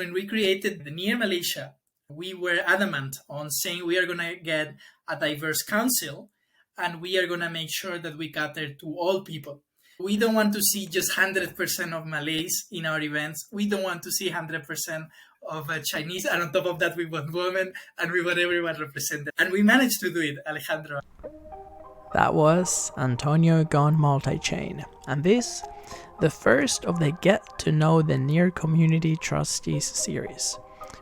When we created the Near Malaysia, we were adamant on saying we are going to get a diverse council and we are going to make sure that we cater to all people. We don't want to see just 100% of Malays in our events. We don't want to see 100% of Chinese. And on top of that, we want women and we want everyone represented. And we managed to do it, Alejandro. That was Antonio Gone Multichain. And this, the first of the Get to Know the Near Community Trustees series.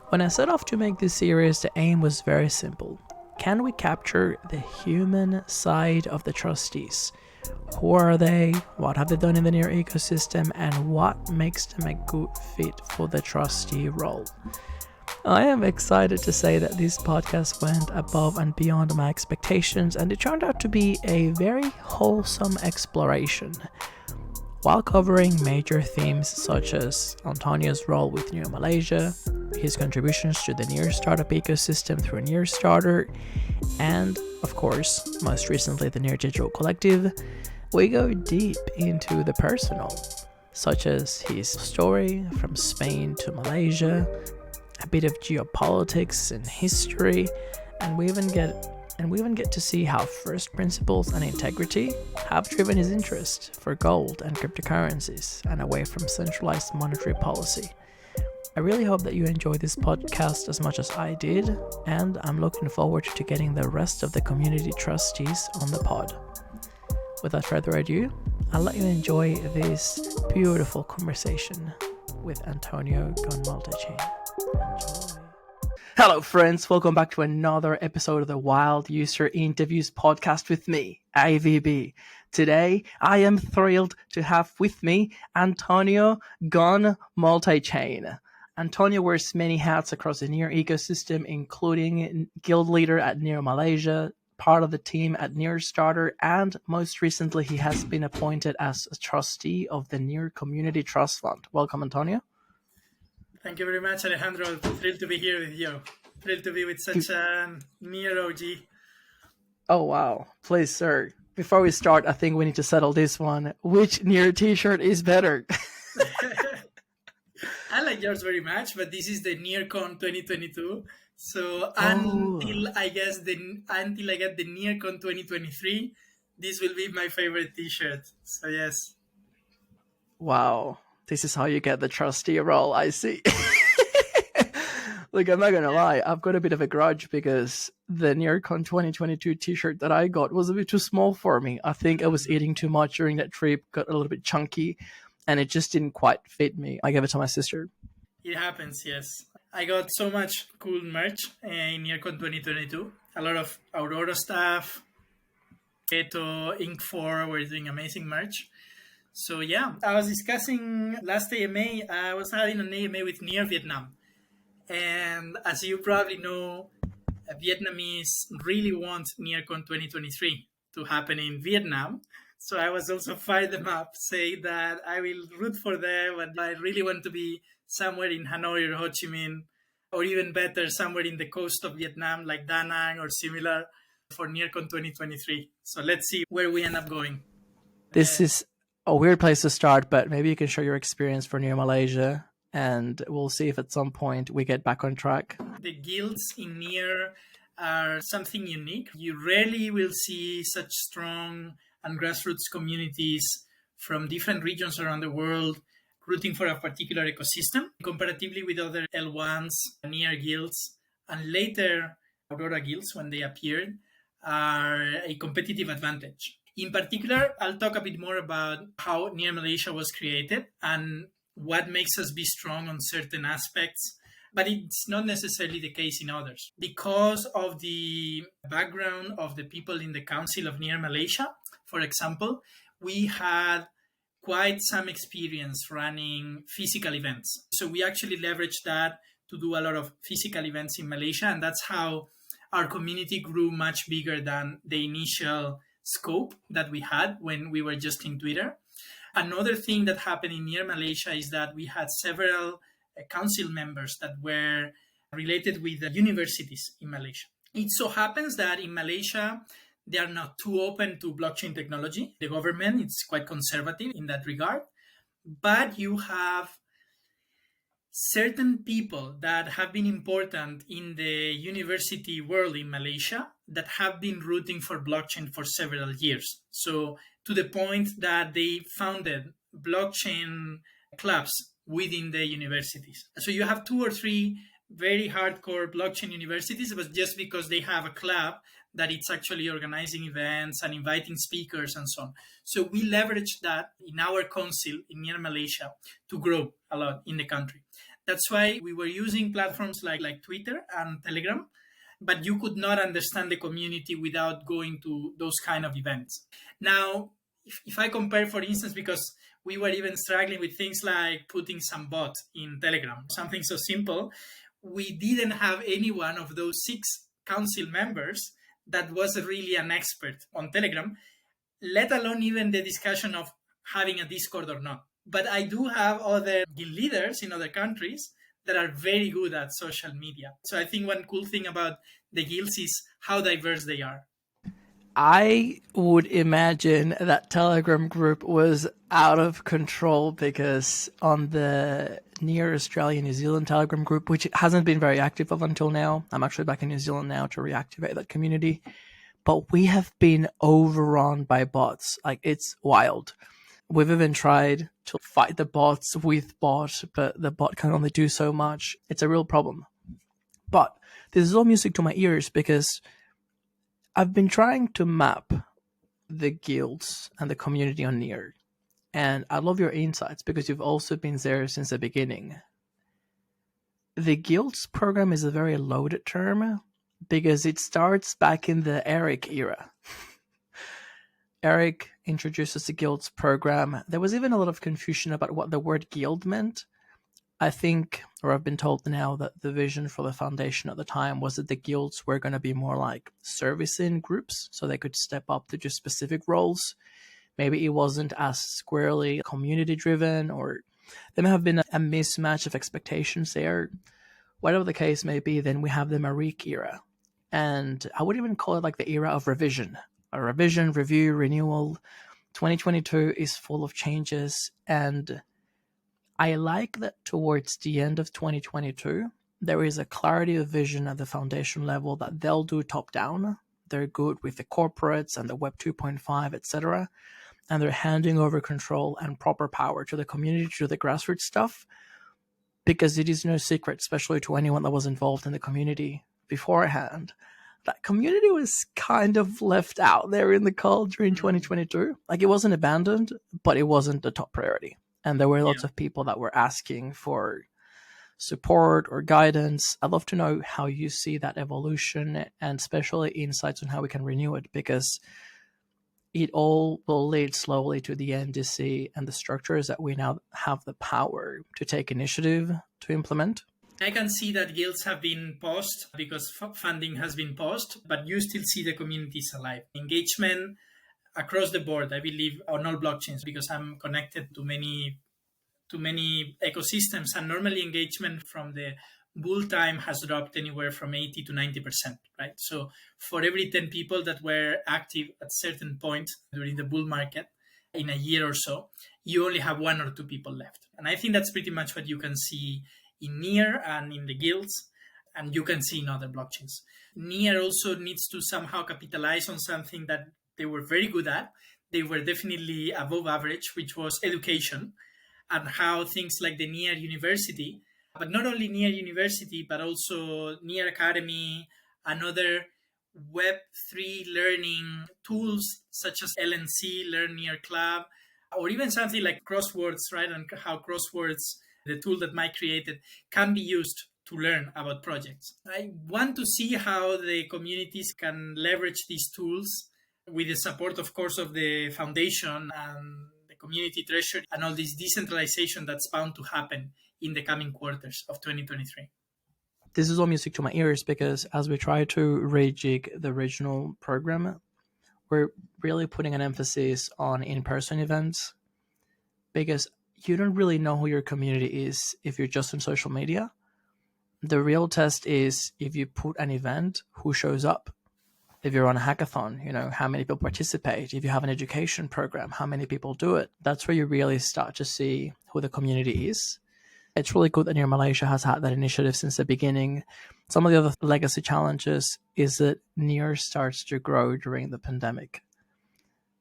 When I set off to make this series, the aim was very simple. Can we capture the human side of the trustees? Who are they? What have they done in the Near ecosystem? And what makes them a good fit for the trustee role? I am excited to say that this podcast went above and beyond my expectations, and it turned out to be a very wholesome exploration. While covering major themes such as Antonio's role with Near Malaysia, his contributions to the Nearstarter ecosystem through Nearstarter, and, of course, most recently the Near Digital Collective, we go deep into the personal, such as his story from Spain to Malaysia, a bit of geopolitics and history, and we even get to see how first principles and integrity have driven his interest for gold and cryptocurrencies and away from centralized monetary policy. I really hope that you enjoyed this podcast as much as I did, and I'm looking forward to getting the rest of the community trustees on the pod. Without further ado, I'll let you enjoy this beautiful conversation with Antonio Gone Multichain. Enjoy. Hello friends, welcome back to another episode of the Wild User Interviews podcast with me, AVB. Today, I am thrilled to have with me Antonio Gone Multichain. Antonio wears many hats across the Near ecosystem, including guild leader at Near Malaysia, part of the team at Nearstarter, and most recently he has been appointed as a trustee of the Near Community Trust Fund. Welcome, Antonio. Thank you very much, Alejandro. Thrilled to be here with you. Thrilled to be with such a Near OG. Oh, wow. Please, sir. Before we start, I think we need to settle this one. Which Near t-shirt is better? I like yours very much, but this is the NearCon 2022. So until I get the NearCon 2023, this will be my favorite t-shirt. So yes. Wow. This is how you get the trustee role, I see. Look, I'm not going to lie. I've got a bit of a grudge because the NearCon 2022 t-shirt that I got was a bit too small for me. I think I was eating too much during that trip, got a little bit chunky, and it just didn't quite fit me. I gave it to my sister. It happens, yes. I got so much cool merch in NearCon 2022. A lot of Aurora stuff. Keto, Ink4 were doing amazing merch. So yeah, I was discussing last AMA. I was having an AMA with Near Vietnam. And as you probably know, Vietnamese really want NearCon 2023 to happen in Vietnam. So I was also fired them up, saying that I will root for them, and I really want to be somewhere in Hanoi or Ho Chi Minh, or even better, somewhere in the coast of Vietnam, like Da Nang or similar, for NearCon 2023. So let's see where we end up going. This is a weird place to start, but maybe you can share your experience for Near Malaysia, and we'll see if at some point we get back on track. The guilds in Near are something unique. You rarely will see such strong and grassroots communities from different regions around the world rooting for a particular ecosystem, comparatively with other L1s, Near guilds, and later Aurora guilds, when they appeared, are a competitive advantage. In particular, I'll talk a bit more about how Near Malaysia was created and what makes us be strong on certain aspects, but it's not necessarily the case in others. Because of the background of the people in the Council of Near Malaysia, for example, we had quite some experience running physical events. So we actually leveraged that to do a lot of physical events in Malaysia, and that's how our community grew much bigger than the initial scope that we had when we were just in Twitter. Another thing that happened in Near Malaysia is that we had several council members that were related with the universities in Malaysia. It so happens that in Malaysia, they are not too open to blockchain technology. The government is quite conservative in that regard. But you have certain people that have been important in the university world in Malaysia that have been rooting for blockchain for several years. So to the point that they founded blockchain clubs within the universities. So you have 2 or 3 very hardcore blockchain universities, but just because they have a club that it's actually organizing events and inviting speakers and so on. So we leverage that in our council in Near Malaysia to grow a lot in the country. That's why we were using platforms like Twitter and Telegram, but you could not understand the community without going to those kind of events. Now, if I compare, for instance, because we were even struggling with things like putting some bot in Telegram, something so simple, we didn't have any one of those 6 council members that was really an expert on Telegram, let alone even the discussion of having a Discord or not. But I do have other guild leaders in other countries that are very good at social media. So I think one cool thing about the guilds is how diverse they are. I would imagine that Telegram group was out of control, because on the Near Australia New Zealand Telegram group, which hasn't been very active up until now, I'm actually back in New Zealand now to reactivate that community, but we have been overrun by bots. Like, it's wild. We've even tried to fight the bots with bot, but the bot can only do so much. It's a real problem. But this is all music to my ears, because I've been trying to map the guilds and the community on Near, and I love your insights because you've also been there since the beginning. The guilds program is a very loaded term because it starts back in the Eric era. Eric introduces the guilds program. There was even a lot of confusion about what the word guild meant. I think, or I've been told now, that the vision for the foundation at the time was that the guilds were going to be more like servicing groups, so they could step up to just specific roles. Maybe it wasn't as squarely community driven, or there may have been a mismatch of expectations there. Whatever the case may be, then we have the Marik era. And I would even call it like the era of revision. A revision, review, renewal. 2022 is full of changes, and I like that towards the end of 2022, there is a clarity of vision at the foundation level that they'll do top down. They're good with the corporates and the Web 2.5, etc. And they're handing over control and proper power to the community, to the grassroots stuff, because it is no secret, especially to anyone that was involved in the community beforehand, that community was kind of left out there in the cold during 2022. Like, it wasn't abandoned, but it wasn't the top priority. And there were lots of people that were asking for support or guidance. I'd love to know how you see that evolution, and especially insights on how we can renew it, because it all will lead slowly to the NDC and the structures that we now have the power to take initiative to implement. I can see that guilds have been paused because funding has been paused, but you still see the communities alive. Engagement across the board, I believe, on all blockchains, because I'm connected to many ecosystems, and normally engagement from the bull time has dropped anywhere from 80 to 90%, right? So for every 10 people that were active at certain point during the bull market in a year or so, you only have 1 or 2 people left. And I think that's pretty much what you can see in Near and in the guilds, and you can see in other blockchains. Near also needs to somehow capitalize on something that they were very good at. They were definitely above average, which was education, and how things like the Near University, but not only Near University, but also Near Academy and other Web3 learning tools such as LNC, Learn Near Club, or even something like Crosswords, right? And how Crosswords, the tool that Mike created, can be used to learn about projects. I want to see how the communities can leverage these tools with the support, of course, of the foundation and the community treasury and all this decentralization that's bound to happen in the coming quarters of 2023. This is all music to my ears, because as we try to rejig the regional program, we're really putting an emphasis on in-person events, because you don't really know who your community is if you're just on social media. The real test is if you put an event, who shows up? If you're on a hackathon, how many people participate? If you have an education program, how many people do it? That's where you really start to see who the community is. It's really good that Near Malaysia has had that initiative since the beginning. Some of the other legacy challenges is that Near starts to grow during the pandemic.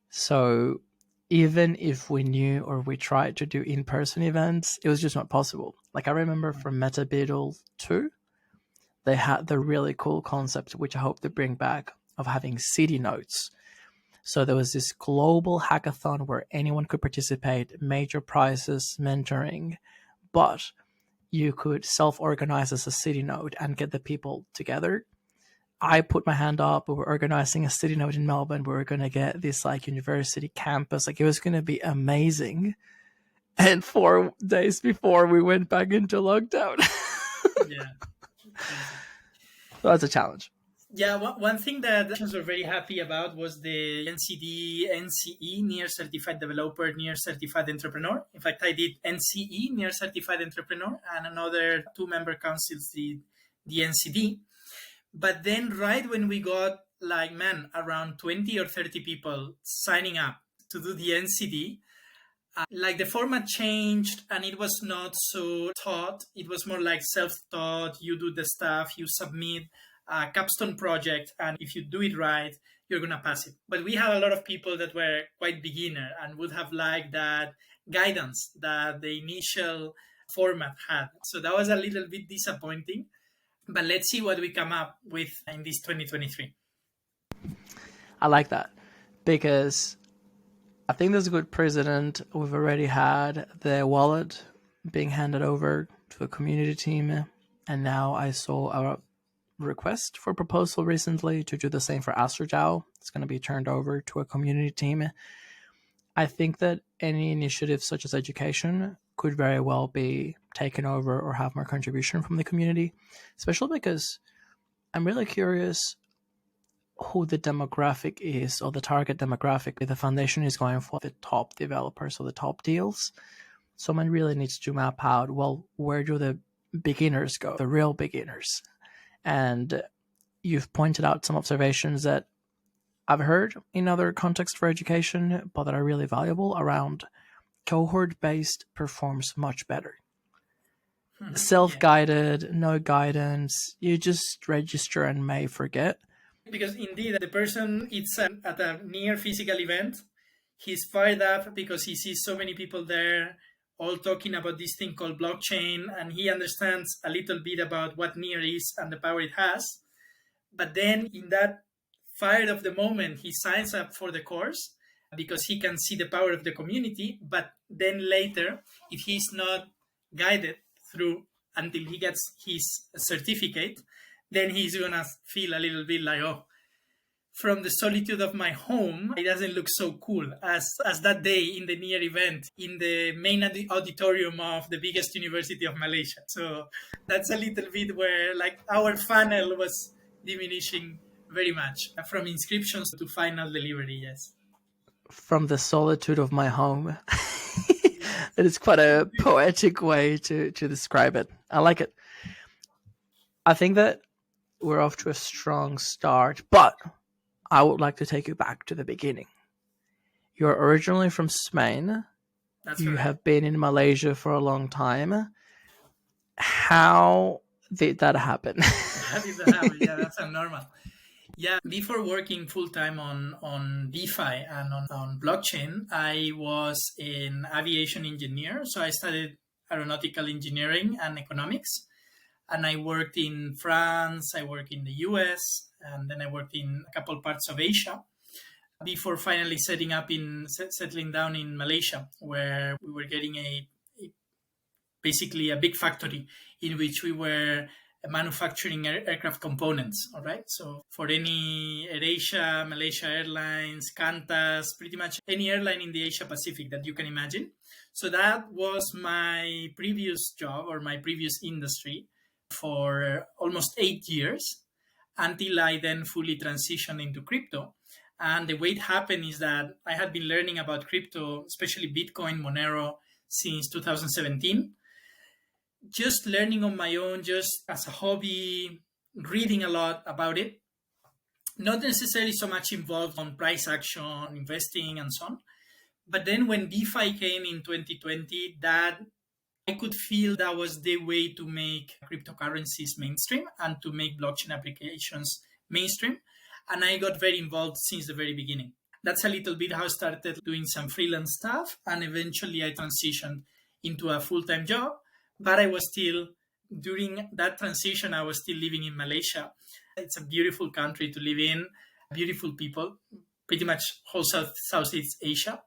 So even if we knew or we tried to do in-person events, it was just not possible. Like I remember from Debacle 2, they had the really cool concept, which I hope to bring back, of having city notes. So there was this global hackathon where anyone could participate, major prizes, mentoring, but you could self-organize as a city node and get the people together. I put my hand up. We were organizing a city node in Melbourne. We were going to get this like university campus. Like it was going to be amazing. And 4 days before we went back into lockdown. Yeah. So that's a challenge. Yeah, one thing that I was very happy about was the NCD NCE, Near Certified Developer, Near Certified Entrepreneur. In fact, I did NCE, Near Certified Entrepreneur, and another 2 member councils did the NCD. But then right when we got like, man, around 20 or 30 people signing up to do the NCD, like the format changed and it was not so taught. It was more like self-taught. You do the stuff, you submit a capstone project, and if you do it right, you're going to pass it. But we had a lot of people that were quite beginner and would have liked that guidance that the initial format had. So that was a little bit disappointing. But let's see what we come up with in this 2023. I like that because I think there's a good precedent. We've already had the wallet being handed over to a community team, and now I saw a request for proposal recently to do the same for AstroDAO. It's going to be turned over to a community team. I think that any initiative such as education could very well be taken over or have more contribution from the community, especially because I'm really curious who the demographic is, or the target demographic the foundation is going for, the top developers or the top deals. Someone really needs to map out, well, where do the beginners go, the real beginners? And you've pointed out some observations that I've heard in other contexts for education, but that are really valuable around cohort-based performs much better. Self-guided, no guidance, you just register and may forget. Because indeed, the person it's at a near physical event, he's fired up because he sees so many people there all talking about this thing called blockchain, and he understands a little bit about what Near is and the power it has. But then in that fire of the moment, he signs up for the course because he can see the power of the community. But then later, if he's not guided through until he gets his certificate, then he's going to feel a little bit like, oh, from the solitude of my home, it doesn't look so cool as that day in the Near event in the main auditorium of the biggest university of Malaysia. So that's a little bit where like our funnel was diminishing very much from inscriptions to final delivery, yes. From the solitude of my home. It is quite a poetic way to describe it. I like it. I think that we're off to a strong start, but I would like to take you back to the beginning. You're originally from Spain. That's you correct. Have been in Malaysia for a long time. How did that happen? How did that happen? Yeah, that's normal. Yeah, before working full-time on DeFi and on blockchain, I was an aviation engineer. So I studied aeronautical engineering and economics. And I worked in France, I worked in the US, and then I worked in a couple parts of Asia before finally settling down in Malaysia, where we were getting basically a big factory in which we were manufacturing aircraft components. All right. So for any AirAsia, Malaysia Airlines, Qantas, pretty much any airline in the Asia Pacific that you can imagine. So that was my previous job or my previous industry for almost 8 years until I then fully transitioned into crypto. And the way it happened is that I had been learning about crypto, especially Bitcoin, Monero, since 2017. Just learning on my own, just as a hobby, reading a lot about it. Not necessarily so much involved on price action, investing, and so on. But then when DeFi came in 2020, that I could feel that was the way to make cryptocurrencies mainstream and to make blockchain applications mainstream. And I got very involved since the very beginning. That's a little bit how I started doing some freelance stuff. And eventually I transitioned into a full-time job. But I was still, during that transition, I was still living in Malaysia. It's a beautiful country to live in, beautiful people, pretty much whole Southeast Asia.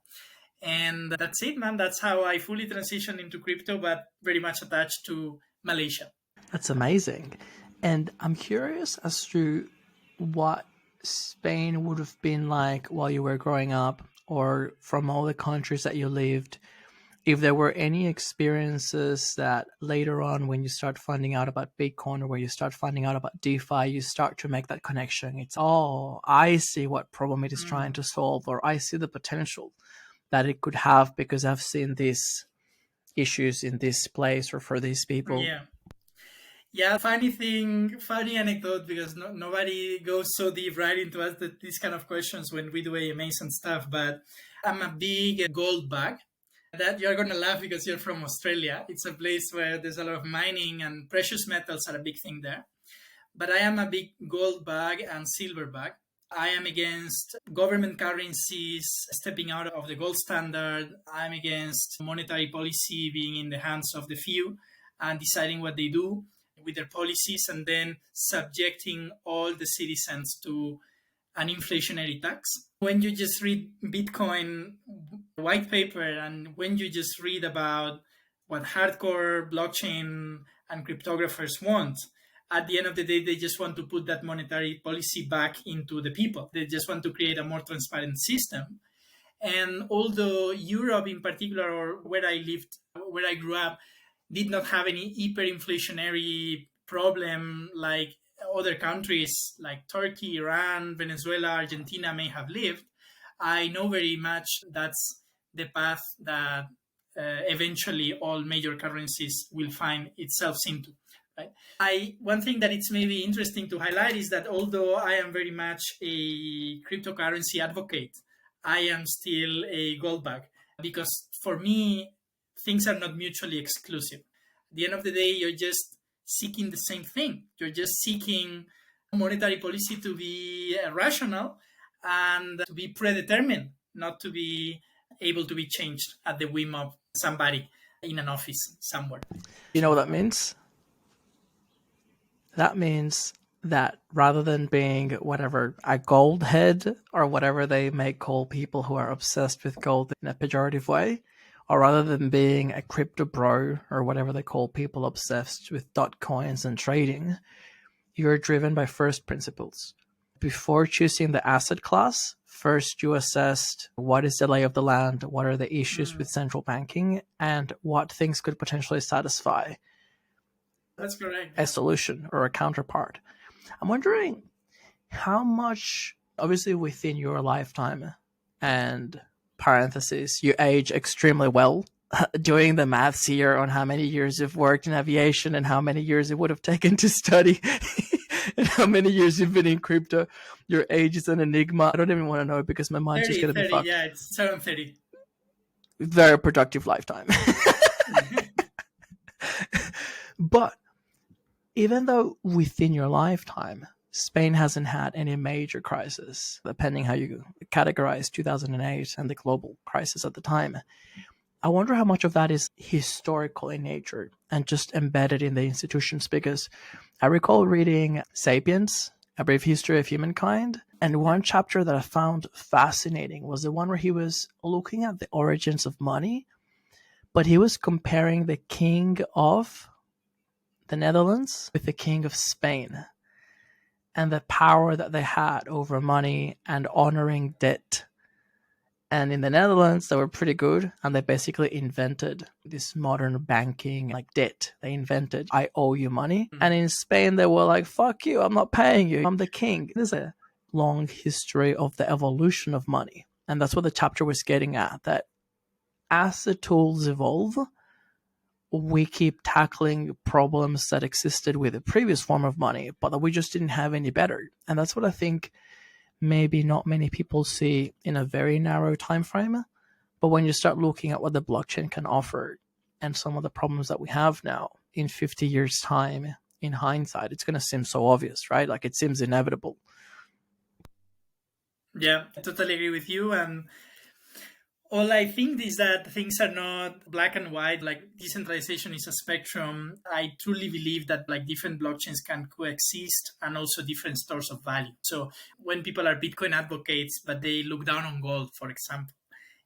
And that's it, man. That's how I fully transitioned into crypto, but very much attached to Malaysia. That's amazing. And I'm curious as to what Spain would have been like while you were growing up, or from all the countries that you lived, if there were any experiences that later on, when you start finding out about Bitcoin or where you start finding out about DeFi, you start to make that connection. It's, oh, I see what problem it is trying to solve, or I see the potential that it could have because I've seen these issues in this place or for these people. Yeah, funny anecdote, because nobody goes so deep right into us these kind of questions when we do AMAs and stuff, but I'm a big gold bug. That you're going to laugh because you're from Australia. It's a place where there's a lot of mining and precious metals are a big thing there. But I am a big gold bug and silver bug. I am against government currencies stepping out of the gold standard. I'm against monetary policy being in the hands of the few and deciding what they do with their policies and then subjecting all the citizens to an inflationary tax. When you just read Bitcoin white paper and when you just read about what hardcore blockchain and cryptographers want, at the end of the day, they just want to put that monetary policy back into the people. They just want to create a more transparent system. And although Europe in particular, or where I lived, where I grew up, did not have any hyperinflationary problem like other countries like Turkey, Iran, Venezuela, Argentina may have lived, I know very much that's the path that eventually all major currencies will find itself into. Right? One thing that it's maybe interesting to highlight is that although I am very much a cryptocurrency advocate, I am still a gold bug, because for me, things are not mutually exclusive. At the end of the day, you're just seeking the same thing. You're just seeking monetary policy to be rational and to be predetermined, not to be able to be changed at the whim of somebody in an office somewhere. You know what that means? That means that rather than being whatever, a Goldhead or whatever they may call people who are obsessed with gold in a pejorative way, or rather than being a crypto bro or whatever they call people obsessed with dot coins and trading, you're driven by first principles. Before choosing the asset class, first you assessed what is the lay of the land, what are the issues with central banking, and what things could potentially satisfy That's correct. a solution or a counterpart. I'm wondering how much, obviously within your lifetime, and parentheses, you age extremely well. Doing the maths here on how many years you've worked in aviation and how many years it would have taken to study and how many years you've been in crypto, your age is an enigma. I don't even want to know because my mind's just going to be fucked. Yeah, it's 7:30. Very productive lifetime. But even though within your lifetime, Spain hasn't had any major crisis, depending how you categorize 2008 and the global crisis at the time, I wonder how much of that is historical in nature and just embedded in the institutions, because I recall reading Sapiens, A Brief History of Humankind, and one chapter that I found fascinating was the one where he was looking at the origins of money, but he was comparing the king of the Netherlands with the king of Spain and the power that they had over money and honoring debt. And in the Netherlands, they were pretty good, and they basically invented this modern banking like debt. They invented, I owe you money. And in Spain, they were like, fuck you, I'm not paying you, I'm the king. There's a long history of the evolution of money. And that's what the chapter was getting at, that as the tools evolve, we keep tackling problems that existed with the previous form of money, but that we just didn't have any better. And that's what I think maybe not many people see in a very narrow time frame. But when you start looking at what the blockchain can offer, and some of the problems that we have now in 50 years' time, in hindsight, it's going to seem so obvious, right? Like it seems inevitable. Yeah, I totally agree with you. And all I think is that things are not black and white. Like decentralization is a spectrum. I truly believe that like different blockchains can coexist and also different stores of value. So when people are Bitcoin advocates, but they look down on gold, for example,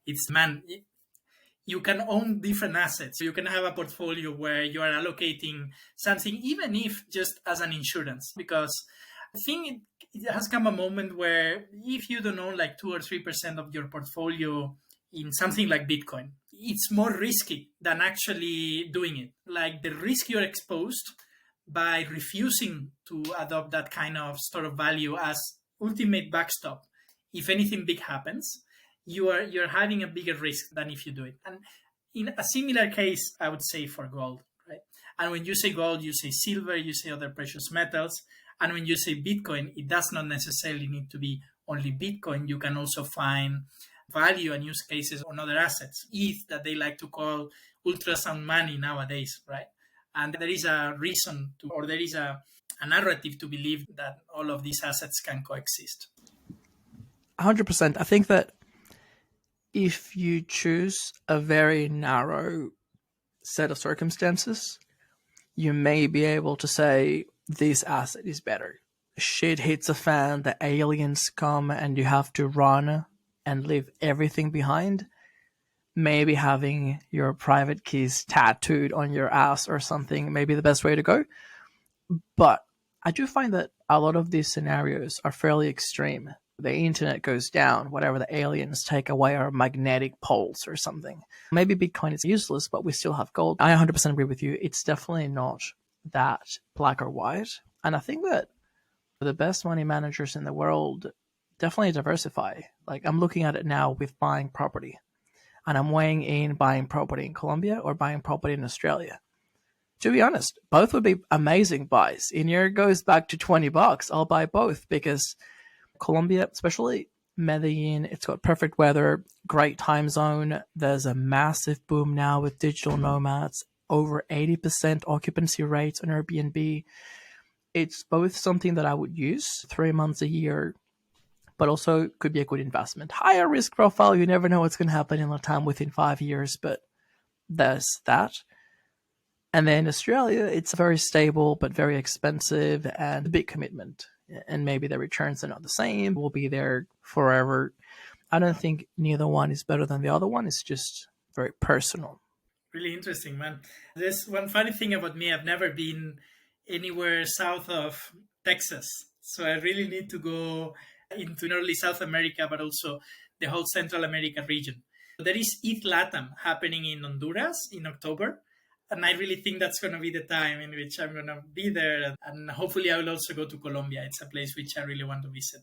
it's man, you can own different assets. You can have a portfolio where you are allocating something, even if just as an insurance, because I think it has come a moment where if you don't own like 2 or 3% of your portfolio in something like Bitcoin, it's more risky than actually doing it. Like the risk you're exposed by refusing to adopt that kind of store of value as ultimate backstop, if anything big happens, you're having a bigger risk than if you do it. And in a similar case, I would say for gold, right? And when you say gold, you say silver, you say other precious metals. And when you say Bitcoin, it does not necessarily need to be only Bitcoin. You can also find value and use cases on other assets, ETH that they like to call ultrasound money nowadays, right? And there is a reason to, or there is a narrative to believe that all of these assets can coexist. 100%. I think that if you choose a very narrow set of circumstances, you may be able to say this asset is better. Shit hits a fan, the aliens come, and you have to run and leave everything behind. Maybe having your private keys tattooed on your ass or something may be the best way to go. But I do find that a lot of these scenarios are fairly extreme. The internet goes down, whatever, the aliens take away our magnetic poles or something. Maybe Bitcoin is useless, but we still have gold. I 100% agree with you. It's definitely not that black or white. And I think that the best money managers in the world definitely diversify. Like I'm looking at it now with buying property, and I'm weighing in buying property in Colombia or buying property in Australia. To be honest, both would be amazing buys. In here goes back to $20. I'll buy both because Colombia, especially Medellin, it's got perfect weather, great time zone. There's a massive boom now with digital nomads, over 80% occupancy rates on Airbnb. It's both something that I would use 3 months a year, but also could be a good investment. Higher risk profile, you never know what's going to happen in a time within 5 years, but there's that. And then Australia, it's very stable, but very expensive and a big commitment. And maybe the returns are not the same. We'll be there forever. I don't think neither one is better than the other one. It's just very personal. Really interesting, man. There's one funny thing about me. I've never been anywhere south of Texas. So I really need to go into not only South America, but also the whole Central America region. There is ETH LATAM happening in Honduras in October. And I really think that's going to be the time in which I'm going to be there. And hopefully I will also go to Colombia. It's a place which I really want to visit.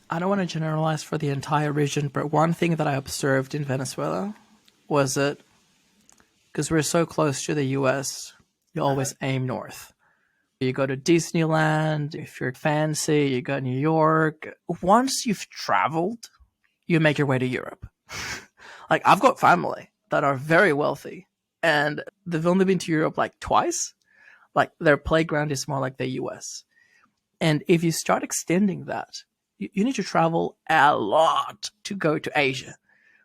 I don't want to generalize for the entire region, but one thing that I observed in Venezuela was that because we're so close to the US, you always aim north. You go to Disneyland, if you're fancy, you go to New York. Once you've traveled, you make your way to Europe. Like I've got family that are very wealthy, and they've only been to Europe like twice. Like their playground is more like the US. And if you start extending that, you need to travel a lot to go to Asia.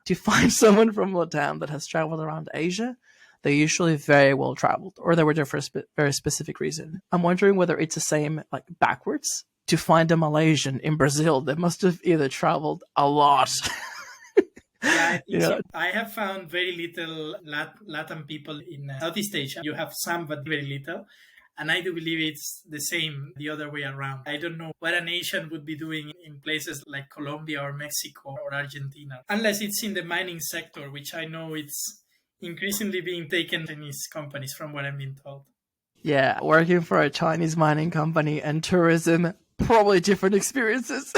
To find someone from Latam that has traveled around Asia, they're usually very well traveled, or they were there for a very specific reason. I'm wondering whether it's the same like backwards. To find a Malaysian in Brazil, they must have either traveled a lot. Yeah, I think so. I have found very little Latin people in Southeast Asia. You have some, but very little. And I do believe it's the same the other way around. I don't know what an Asian would be doing in places like Colombia or Mexico or Argentina, unless it's in the mining sector, which I know it's increasingly being taken by Chinese companies from what I'm being told. Yeah, working for a Chinese mining company and tourism, probably different experiences.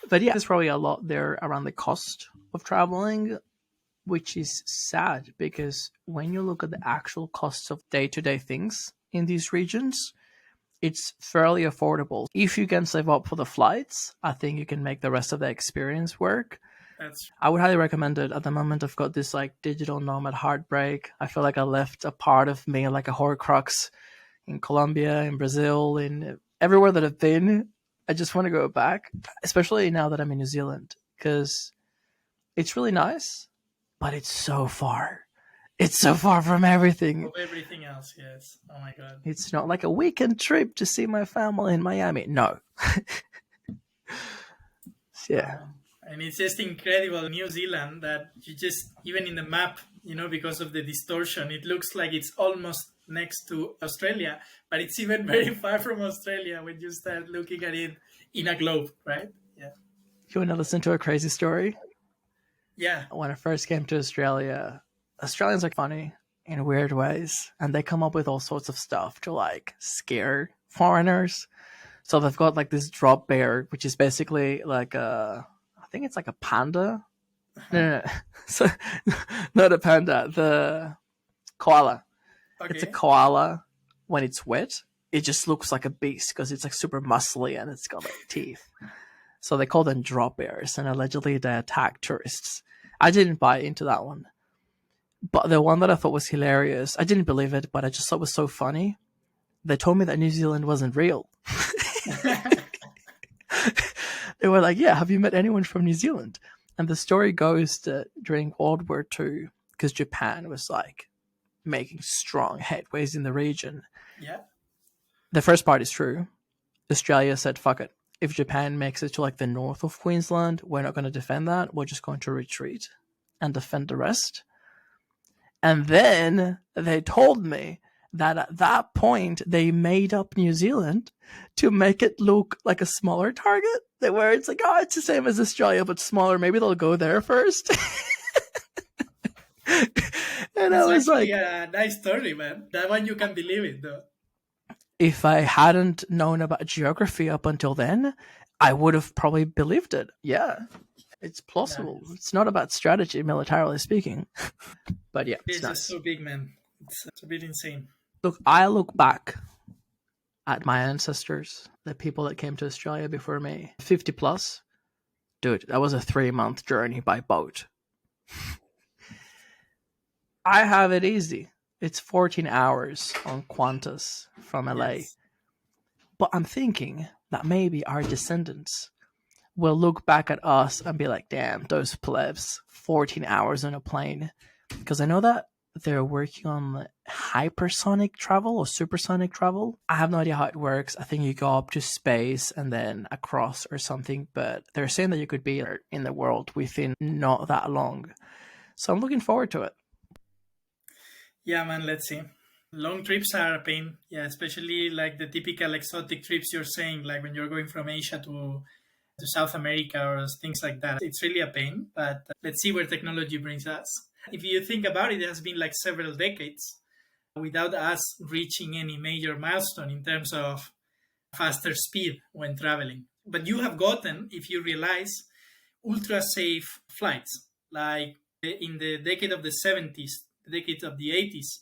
But yeah, there's probably a lot there around the cost of traveling, which is sad because when you look at the actual costs of day-to-day things in these regions, it's fairly affordable. If you can save up for the flights, I think you can make the rest of the experience work. That's I would highly recommend it. At the moment, I've got this like digital nomad heartbreak. I feel like I left a part of me, like a Horcrux, in Colombia, in Brazil, in everywhere that I've been. I just want to go back, especially now that I'm in New Zealand, because it's really nice, but it's so far. It's so far from everything. of everything else. Yes. Oh my God. It's not like a weekend trip to see my family in Miami. No. Yeah. And it's just incredible in New Zealand that you just, even in the map, because of the distortion, it looks like it's almost next to Australia, but it's even very far from Australia when you start looking at it in a globe, right? Yeah. You want to listen to a crazy story? Yeah. When I first came to Australia, Australians are funny in weird ways, and they come up with all sorts of stuff to like scare foreigners. So they've got like this drop bear, which is basically like I think it's like a panda. No. So, not a panda, the koala. Okay. It's a koala when it's wet. It just looks like a beast because it's like super muscly and it's got like teeth. So they call them drop bears, and allegedly they attack tourists. I didn't buy into that one. But the one that I thought was hilarious, I didn't believe it, but I just thought it was so funny. They told me that New Zealand wasn't real. They were like, yeah, have you met anyone from New Zealand? And the story goes that during World War II, because Japan was like making strong headways in the region. Yeah. The first part is true. Australia said, fuck it. If Japan makes it to like the north of Queensland, we're not going to defend that. We're just going to retreat and defend the rest. And then they told me that at that point they made up New Zealand to make it look like a smaller target, where it's like, oh, it's the same as Australia but smaller. Maybe they'll go there first. And I was like, a nice story, man. That one you can believe it, though. If I hadn't known about geography up until then, I would have probably believed it. Yeah, it's plausible. Nice. It's not about strategy, militarily speaking. But yeah, it's nice. Just so big, man. It's a bit insane. Look, I look back at my ancestors, the people that came to Australia before me, 50 plus. Dude, that was a 3-month journey by boat. I have it easy. It's 14 hours on Qantas from LA. Yes. But I'm thinking that maybe our descendants will look back at us and be like, damn, those plebs, 14 hours on a plane. Because I know that they're working on hypersonic travel or supersonic travel. I have no idea how it works. I think you go up to space and then across or something. But they're saying that you could be in the world within not that long. So I'm looking forward to it. Yeah, man, let's see. Long trips are a pain. Yeah, especially like the typical exotic trips you're saying, like when you're going from Asia to South America or things like that. It's really a pain, but let's see where technology brings us. If you think about it, it has been like several decades without us reaching any major milestone in terms of faster speed when traveling. But you have gotten, if you realize, ultra safe flights. Like in the decade of the 70s, the decade of the 80s,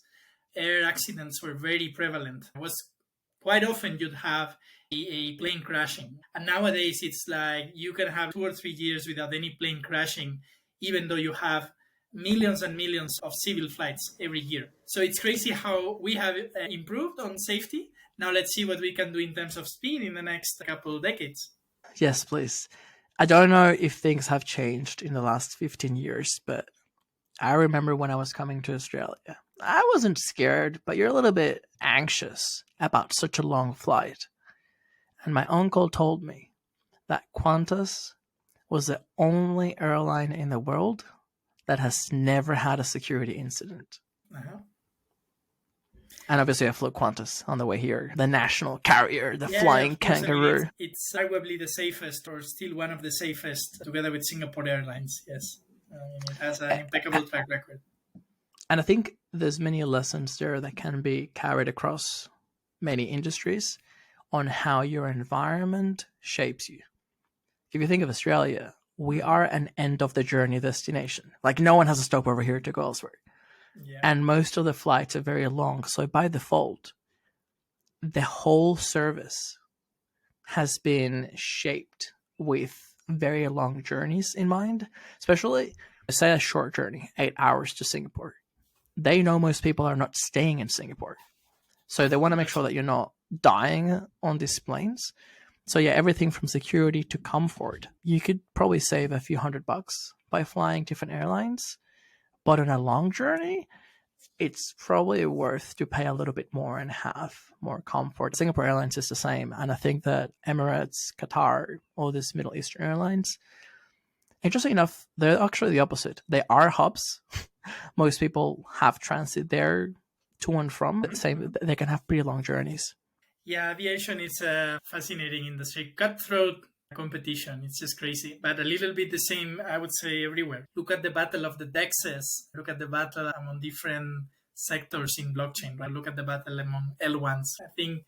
air accidents were very prevalent. It was quite often you'd have a plane crashing. And nowadays it's like you can have 2 or 3 years without any plane crashing, even though you have millions and millions of civil flights every year. So it's crazy how we have improved on safety. Now let's see what we can do in terms of speed in the next couple of decades. Yes, please. I don't know if things have changed in the last 15 years, but I remember when I was coming to Australia, I wasn't scared, but you're a little bit anxious about such a long flight. And my uncle told me that Qantas was the only airline in the world that has never had a security incident. Uh-huh. And obviously I flew Qantas on the way here, the national carrier, the flying kangaroo. It's arguably the safest, or still one of the safest, together with Singapore Airlines, yes. It has an impeccable track record. And I think there's many lessons there that can be carried across many industries on how your environment shapes you. If you think of Australia, we are an end of the journey destination. Like no one has a stopover here to go elsewhere. Yeah. And most of the flights are very long. So by default, the whole service has been shaped with very long journeys in mind, especially say a short journey, 8 hours to Singapore. They know most people are not staying in Singapore. So they want to make sure that you're not dying on these planes. So yeah, everything from security to comfort. You could probably save a few $100 by flying different airlines. But on a long journey, it's probably worth to pay a little bit more and have more comfort. Singapore Airlines is the same. And I think that Emirates, Qatar, all these Middle Eastern airlines, interesting enough, they're actually the opposite. They are hubs. Most people have transit there to and from. Same, they can have pretty long journeys. Yeah, aviation is a fascinating industry. Cutthroat competition. It's just crazy. But a little bit the same, I would say, everywhere. Look at the battle of the DEXs. Look at the battle among different sectors in blockchain, right? Look at the battle among L1s. I think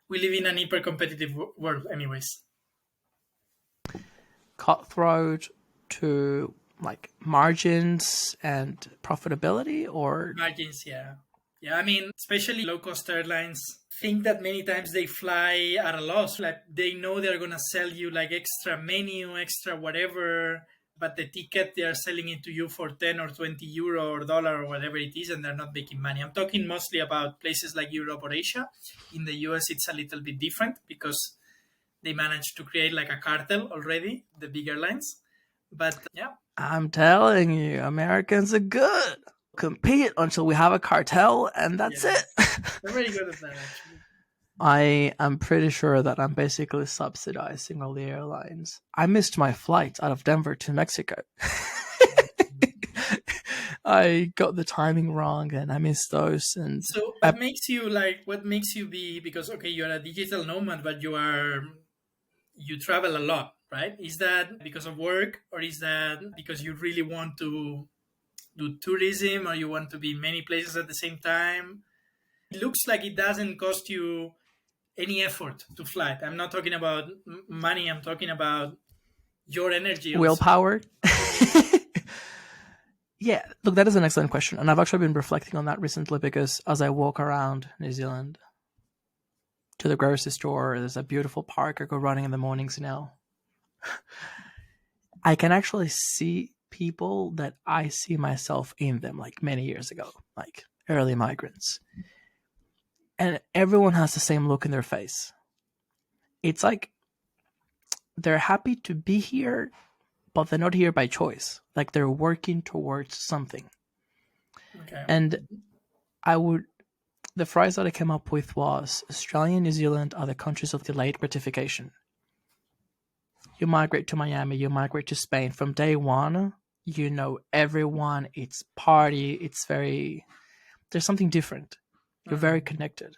we live in an hyper-competitive world anyways. Cutthroat to like margins and profitability, or margins, yeah. Yeah, I mean, especially low-cost airlines think that many times they fly at a loss. Like they know they're going to sell you like extra menu, extra whatever, but the ticket they are selling it to you for 10 or 20 euro or dollar or whatever it is, and they're not making money. I'm talking mostly about places like Europe or Asia. In the US, it's a little bit different because they managed to create like a cartel already, the big airlines. But yeah. I'm telling you, Americans are good. Compete until we have a cartel, and that's it. They're very good at that, actually. I am pretty sure that I'm basically subsidizing all the airlines. I missed my flight out of Denver to Mexico. I got the timing wrong, and I missed those. And so, what makes you be? Because okay, you're a digital nomad, but you travel a lot, right? Is that because of work, or is that because you really want to do tourism, or you want to be in many places at the same time? It looks like it doesn't cost you any effort to fly. I'm not talking about money. I'm talking about your energy. Willpower. Yeah, look, that is an excellent question. And I've actually been reflecting on that recently because as I walk around New Zealand to the grocery store, there's a beautiful park I go running in the mornings now. I can actually see people that I see myself in them, like many years ago, like early migrants. And everyone has the same look in their face. It's like they're happy to be here, but they're not here by choice. Like they're working towards something. Okay. And the phrase that I came up with was Australia and New Zealand are the countries of delayed gratification. You migrate to Miami, you migrate to Spain. From day one, you know everyone, it's party, there's something different. You're very connected.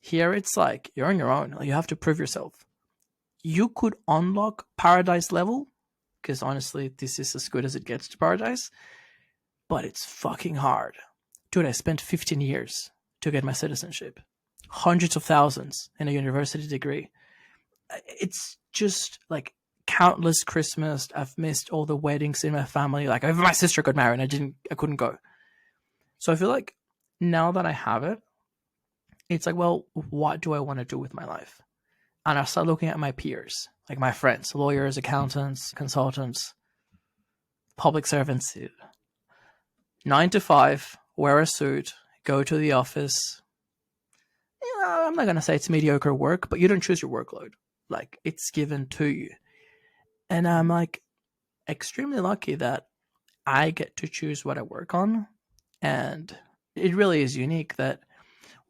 Here it's like you're on your own. You have to prove yourself. You could unlock paradise level, because honestly, this is as good as it gets to paradise, but it's fucking hard. Dude, I spent 15 years to get my citizenship. Hundreds of thousands in a university degree. It's just like countless Christmas. I've missed all the weddings in my family. Like my sister got married and I couldn't go. So I feel like now that I have it, it's like, well, what do I want to do with my life? And I start looking at my peers, like my friends, lawyers, accountants, consultants, public servants. 9 to 5, wear a suit, go to the office. I'm not going to say it's mediocre work, but you don't choose your workload. Like, it's given to you. And I'm like extremely lucky that I get to choose what I work on. And it really is unique that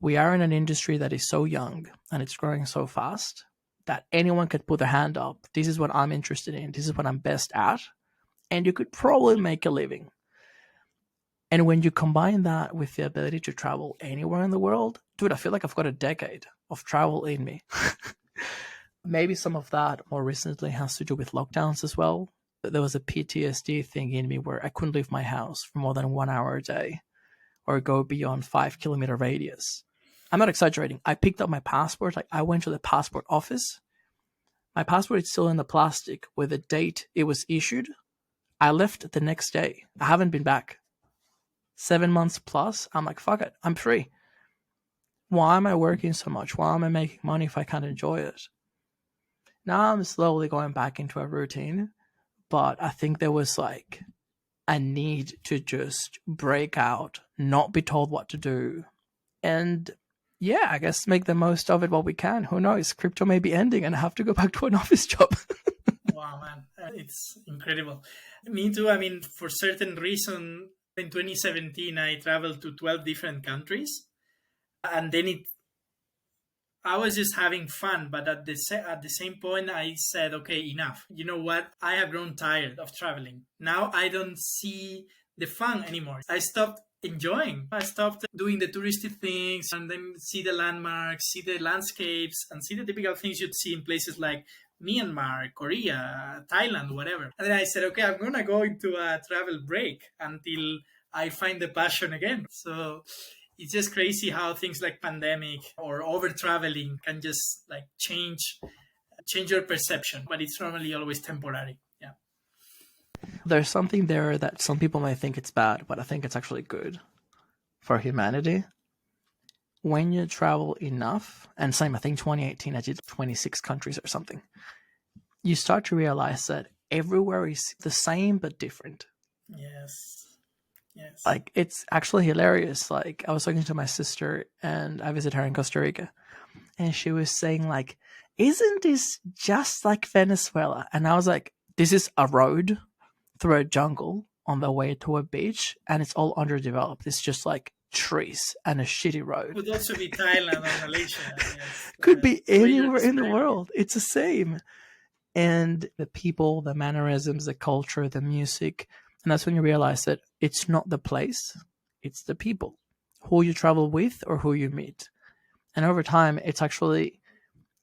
we are in an industry that is so young and it's growing so fast that anyone could put their hand up. This is what I'm interested in. This is what I'm best at. And you could probably make a living. And when you combine that with the ability to travel anywhere in the world, dude, I feel like I've got a decade of travel in me. Maybe some of that more recently has to do with lockdowns as well. There was a PTSD thing in me where I couldn't leave my house for more than 1 hour a day or go beyond 5-kilometer radius. I'm not exaggerating. I picked up my passport. Like I went to the passport office. My passport is still in the plastic with the date it was issued. I left the next day. I haven't been back. 7 months plus. I'm like, fuck it. I'm free. Why am I working so much? Why am I making money if I can't enjoy it? Now I'm slowly going back into a routine, but I think there was like a need to just break out, not be told what to do, and yeah, I guess make the most of it while we can. Who knows? Crypto may be ending and I have to go back to an office job. Wow, man, it's incredible. Me too. I mean, for certain reason, in 2017, I traveled to 12 different countries, and then I was just having fun, but at the same point, I said, okay, enough. You know what? I have grown tired of traveling. Now I don't see the fun anymore. I stopped enjoying. I stopped doing the touristy things and then see the landmarks, see the landscapes, and see the typical things you'd see in places like Myanmar, Korea, Thailand, whatever. And then I said, okay, I'm gonna go into a travel break until I find the passion again. So it's just crazy how things like pandemic or over traveling can just like change your perception, but it's normally always temporary. Yeah. There's something there that some people might think it's bad, but I think it's actually good for humanity. When you travel enough, and same, I think 2018 I did 26 countries or something, you start to realize that everywhere is the same but different. Yes. Yes. Like, it's actually hilarious. Like, I was talking to my sister and I visited her in Costa Rica, and she was saying like, isn't this just like Venezuela? And I was like, this is a road through a jungle on the way to a beach, and it's all underdeveloped. It's just like trees and a shitty road. Could also be Thailand or Malaysia. Yes. Could be anywhere in the world. It's the same. And the people, the mannerisms, the culture, the music. And that's when you realize that it's not the place, it's the people, who you travel with or who you meet. And over time, it's actually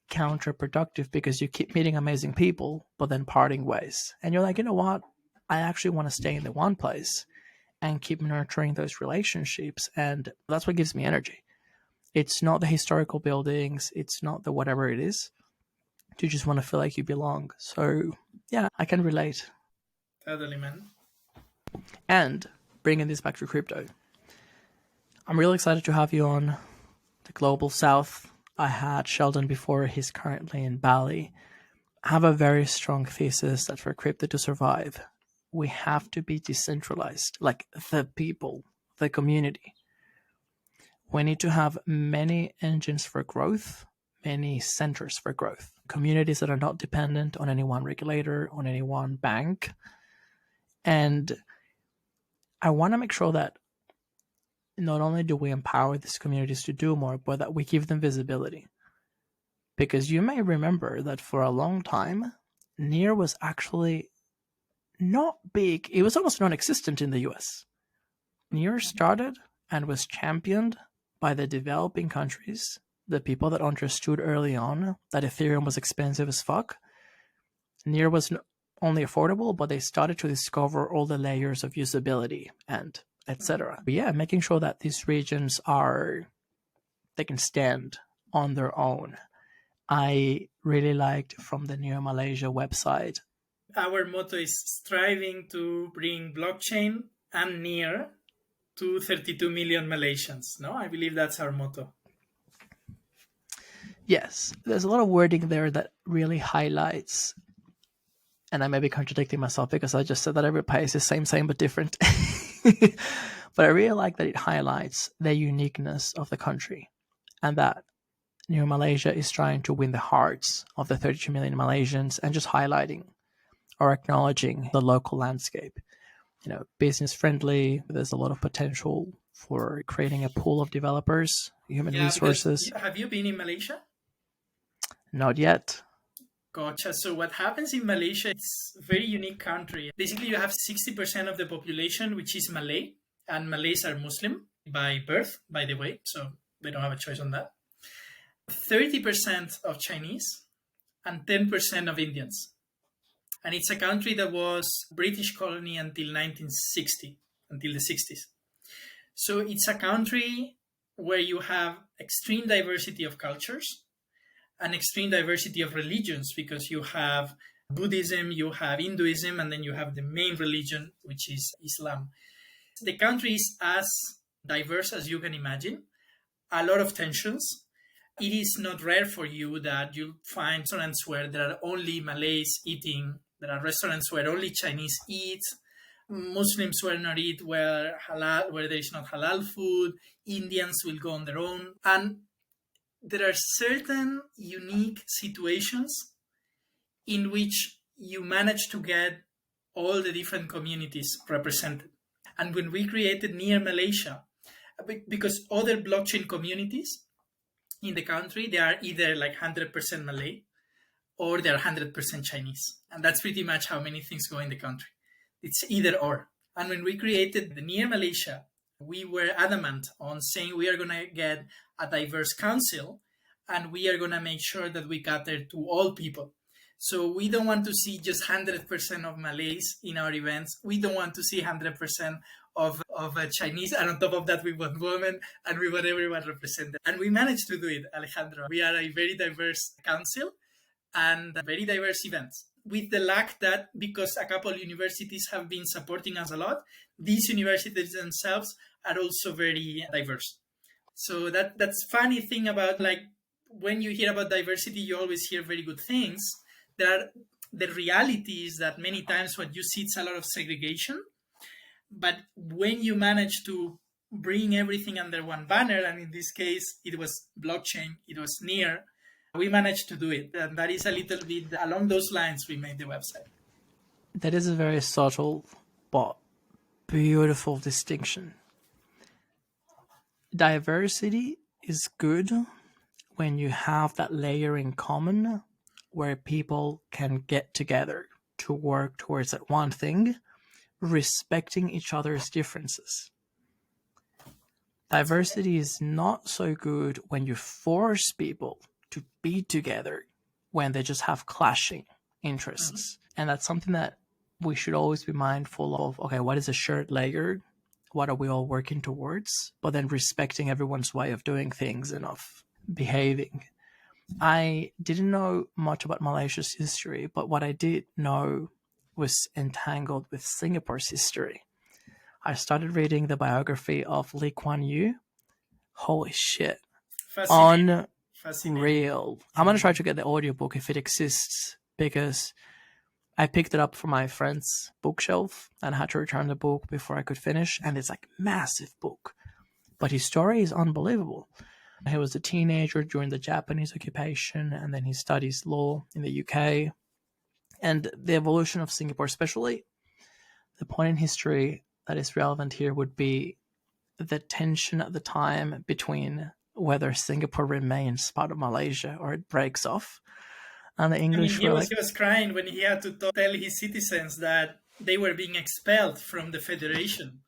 counterproductive because you keep meeting amazing people, but then parting ways. And you're like, you know what? I actually want to stay in the one place and keep nurturing those relationships. And that's what gives me energy. It's not the historical buildings, it's not the whatever it is. You just want to feel like you belong. So, yeah, I can relate. Totally, man. And bringing this back to crypto, I'm really excited to have you on the Global South. I had Sheldon before, he's currently in Bali. I have a very strong thesis that for crypto to survive, we have to be decentralized, like the people, the community. We need to have many engines for growth, many centers for growth, communities that are not dependent on any one regulator, on any one bank. And I want to make sure that not only do we empower these communities to do more, but that we give them visibility. Because you may remember that for a long time, Near was actually not big. It was almost non-existent in the US. Near started and was championed by the developing countries, the people that understood early on that Ethereum was expensive as fuck. Near was only affordable, but they started to discover all the layers of usability and etc. But yeah, making sure that these regions they can stand on their own. I really liked from the Near Malaysia website. Our motto is striving to bring blockchain and Near to 32 million Malaysians. No, I believe that's our motto. Yes, there's a lot of wording there that really highlights, and I may be contradicting myself because I just said that every place is same, but different. But I really like that it highlights the uniqueness of the country and that Near Malaysia is trying to win the hearts of the 32 million Malaysians and just highlighting or acknowledging the local landscape. You know, business friendly, there's a lot of potential for creating a pool of developers, human resources. Have you been in Malaysia? Not yet. Gotcha. So what happens in Malaysia, it's a very unique country. Basically, you have 60% of the population, which is Malay, and Malays are Muslim by birth, by the way, so they don't have a choice on that. 30% of Chinese and 10% of Indians. And it's a country that was British colony until 1960, until the 60s. So it's a country where you have extreme diversity of cultures and extreme diversity of religions, because you have Buddhism, you have Hinduism, and then you have the main religion, which is Islam. The country is as diverse as you can imagine, a lot of tensions, It is not rare for you that you find restaurants where there are only Malays eating. There are restaurants where only Chinese eat. Muslims will not eat where there is not halal food. Indians will go on their own. And there are certain unique situations in which you manage to get all the different communities represented. And when we created Near Malaysia, because other blockchain communities in the country, they are either like 100% Malay or they're 100% Chinese. And that's pretty much how many things go in the country. It's either or. And when we created the Near Malaysia, we were adamant on saying we are going to get a diverse council and we are going to make sure that we cater to all people. So we don't want to see just 100% of Malays in our events. We don't want to see 100% of Chinese. And on top of that, we want women and we want everyone represented. And we managed to do it, Alejandro. We are a very diverse council and very diverse events. With the lack that, because a couple of universities have been supporting us a lot, these universities themselves are also very diverse. So that's funny thing about, like, when you hear about diversity, you always hear very good things. The reality is that many times what you see is a lot of segregation. But when you manage to bring everything under one banner, and in this case, it was blockchain, it was Near, we managed to do it. And that is a little bit along those lines we made the website. That is a very subtle but beautiful distinction. Diversity is good when you have that layer in common where people can get together to work towards that one thing, respecting each other's differences. Diversity is not so good when you force people to be together when they just have clashing interests. Mm-hmm. And that's something that we should always be mindful of. Okay, what is a shared layer? What are we all working towards? But then respecting everyone's way of doing things and of behaving. I didn't know much about Malaysia's history, but what I did know was entangled with Singapore's history. I started reading the biography of Lee Kuan Yew. Holy shit. Unreal. I'm going to try to get the audiobook if it exists, because I picked it up from my friend's bookshelf and I had to return the book before I could finish. And it's like a massive book. But his story is unbelievable. He was a teenager during the Japanese occupation, and then he studies law in the UK. And the evolution of Singapore, especially the point in history that is relevant here, would be the tension at the time between whether Singapore remains part of Malaysia or it breaks off. And the English he was crying when he had to tell his citizens that they were being expelled from the Federation.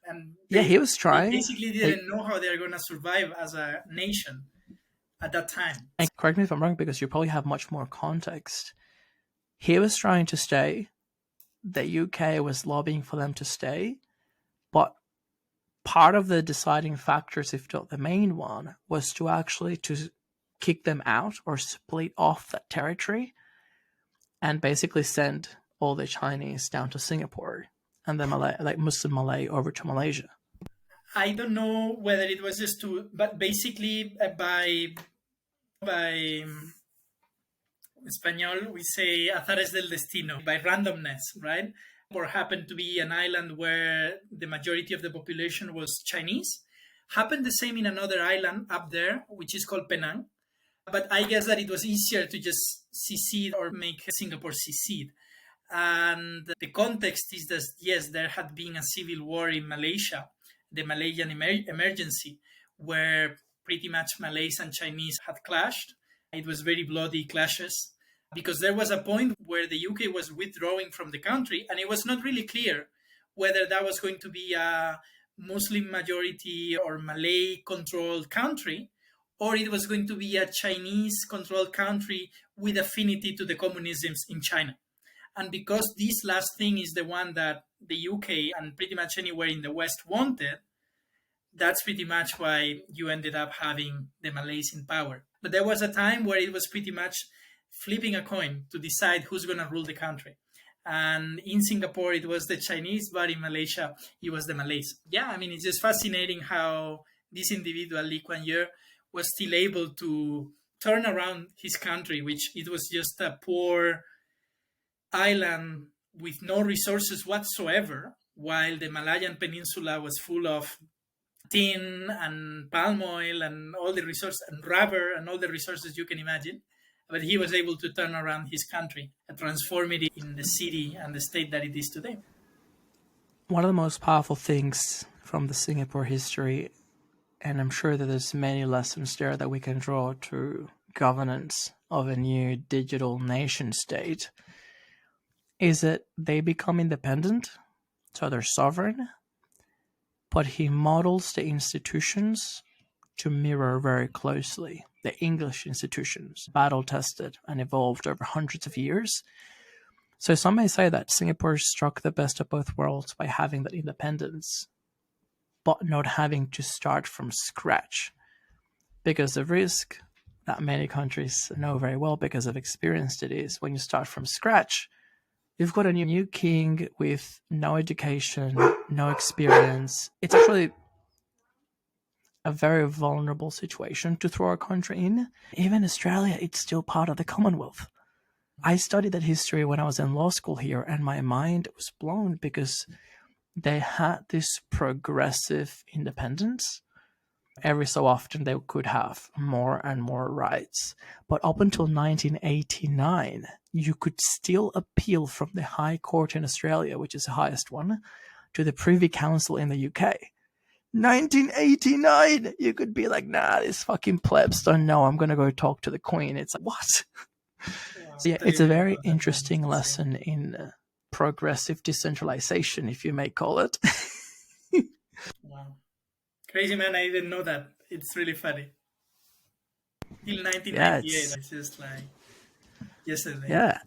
And he was trying. They basically didn't know how they're going to survive as a nation at that time. And correct me if I'm wrong, because you probably have much more context. He was trying to stay. The UK was lobbying for them to stay. But part of the deciding factors, if not the main one, was to actually to kick them out or split off that territory and basically send all the Chinese down to Singapore and the Malay, like Muslim Malay, over to Malaysia. I don't know whether it was just but basically by Espanol, we say azares del destino, by randomness, right? Or happened to be an island where the majority of the population was Chinese. Happened the same in another island up there, which is called Penang. But I guess that it was easier to just secede or make Singapore secede. And the context is that, yes, there had been a civil war in Malaysia, the Malayan emergency, where pretty much Malays and Chinese had clashed. It was very bloody clashes because there was a point where the UK was withdrawing from the country, and it was not really clear whether that was going to be a Muslim majority or Malay controlled country, or it was going to be a Chinese controlled country with affinity to the communisms in China. And because this last thing is the one that the UK and pretty much anywhere in the West wanted, that's pretty much why you ended up having the Malays in power. But there was a time where it was pretty much flipping a coin to decide who's going to rule the country. And in Singapore, it was the Chinese, but in Malaysia, it was the Malays. Yeah, I mean, it's just fascinating how this individual, Lee Kuan Yew, was still able to turn around his country, which it was just a poor island with no resources whatsoever, while the Malayan Peninsula was full of tin and palm oil and all the resources and rubber and all the resources you can imagine. But he was able to turn around his country and transform it in the city and the state that it is today. One of the most powerful things from the Singapore history, and I'm sure that there's many lessons there that we can draw to governance of a new digital nation state, is that they become independent, so they're sovereign, but he models the institutions to mirror very closely the English institutions, battle-tested and evolved over hundreds of years. So some may say that Singapore struck the best of both worlds by having that independence, but not having to start from scratch. Because the risk that many countries know very well because they've experienced it is when you start from scratch, you've got a new king with no education, no experience. It's actually a very vulnerable situation to throw a country in. Even Australia, it's still part of the Commonwealth. I studied that history when I was in law school here, and my mind was blown because they had this progressive independence. Every so often they could have more and more rights. But up until 1989, you could still appeal from the High Court in Australia, which is the highest one, to the Privy Council in the UK. 1989, you could be like, nah, these fucking plebs don't know. I'm going to go talk to the Queen. It's like, what? So yeah, it's a very interesting lesson in progressive decentralization, if you may call it. Wow. Crazy, man. I didn't know that. It's really funny. Till 1998, it's just like yesterday. Yeah.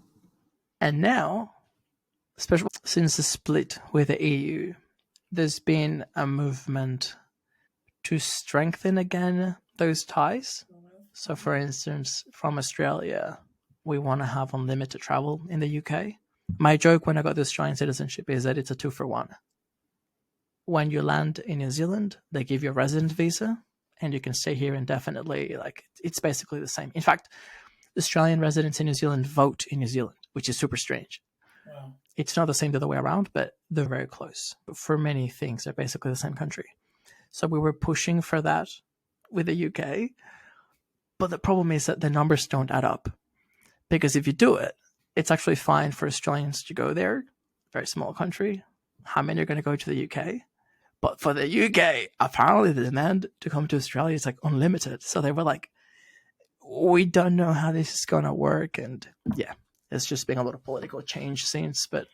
And now, especially since the split with the EU, there's been a movement to strengthen again those ties. So, for instance, from Australia, we want to have unlimited travel in the UK. My joke when I got the Australian citizenship is that it's a 2-for-1. When you land in New Zealand, they give you a resident visa and you can stay here indefinitely. Like, it's basically the same. In fact, Australian residents in New Zealand vote in New Zealand, which is super strange. Wow. It's not the same the other way around, but they're very close. For many things, they're basically the same country. So we were pushing for that with the UK. But the problem is that the numbers don't add up. Because if you do it, it's actually fine for Australians to go there. Very small country. How many are going to go to the UK? But for the UK, apparently the demand to come to Australia is like unlimited. So they were like, we don't know how this is going to work. And yeah, it's just been a lot of political change since. But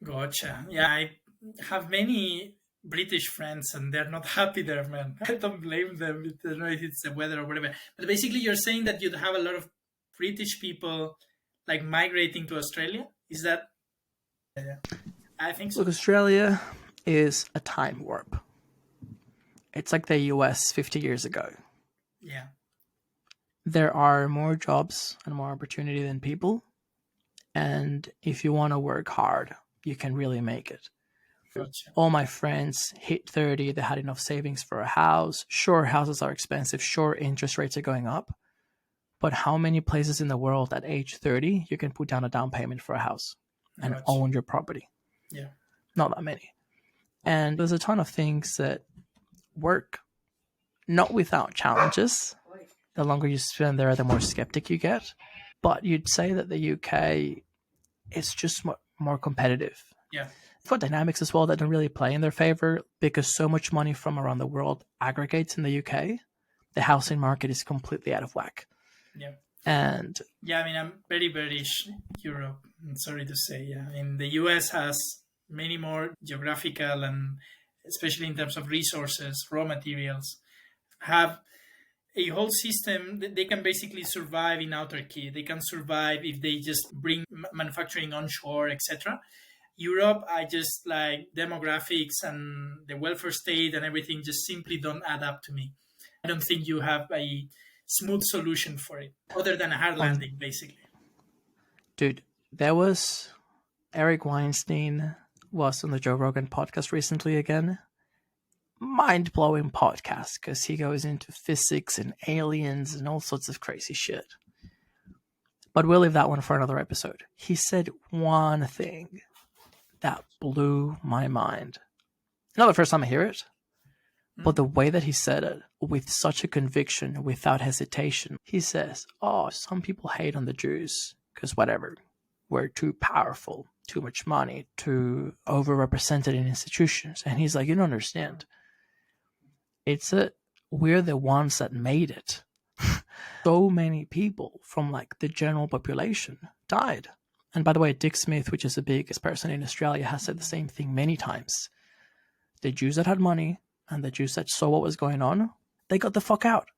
Gotcha. Yeah, I have many British friends and they're not happy there, man. I don't blame them. I don't know if it's the weather or whatever. But basically, you're saying that you'd have a lot of British people like migrating to Australia? Is that? Yeah, I think so. Look, Australia is a time warp. It's like the US 50 years ago. Yeah. There are more jobs and more opportunity than people. And if you want to work hard, you can really make it. Gotcha. All my friends hit 30, they had enough savings for a house. Sure, houses are expensive. Sure, interest rates are going up. But how many places in the world at age 30 you can put down a down payment for a house and own your property? Yeah. Not that many. And there's a ton of things that work, not without challenges. The longer you spend there, the more skeptic you get. But you'd say that the UK is just more competitive. Yeah. For dynamics as well that don't really play in their favor because so much money from around the world aggregates in the UK. The housing market is completely out of whack. Yeah. And yeah, I mean, I'm very bearish Europe. I'm sorry to say. Yeah, I mean, the US has many more geographical and especially in terms of resources, raw materials, have a whole system that they can basically survive in autarky. They can survive if they just bring manufacturing onshore, etc. Europe, I just like demographics and the welfare state and everything just simply don't add up to me. I don't think you have a smooth solution for it other than a hard landing, basically. Dude, there was Eric Weinstein was on the Joe Rogan podcast recently again. mind-blowing podcast because he goes into physics and aliens and all sorts of crazy shit. But we'll leave that one for another episode. He said one thing that blew my mind. Not the first time I hear it, but the way that he said it with such a conviction, without hesitation. He says, oh, some people hate on the Jews because whatever, we're too powerful, too much money, too overrepresented in institutions. And he's like, you don't understand. We're the ones that made it. So many people from like the general population died. And by the way, Dick Smith, which is the biggest person in Australia, has said the same thing many times. The Jews that had money and the Jews that saw what was going on, they got the fuck out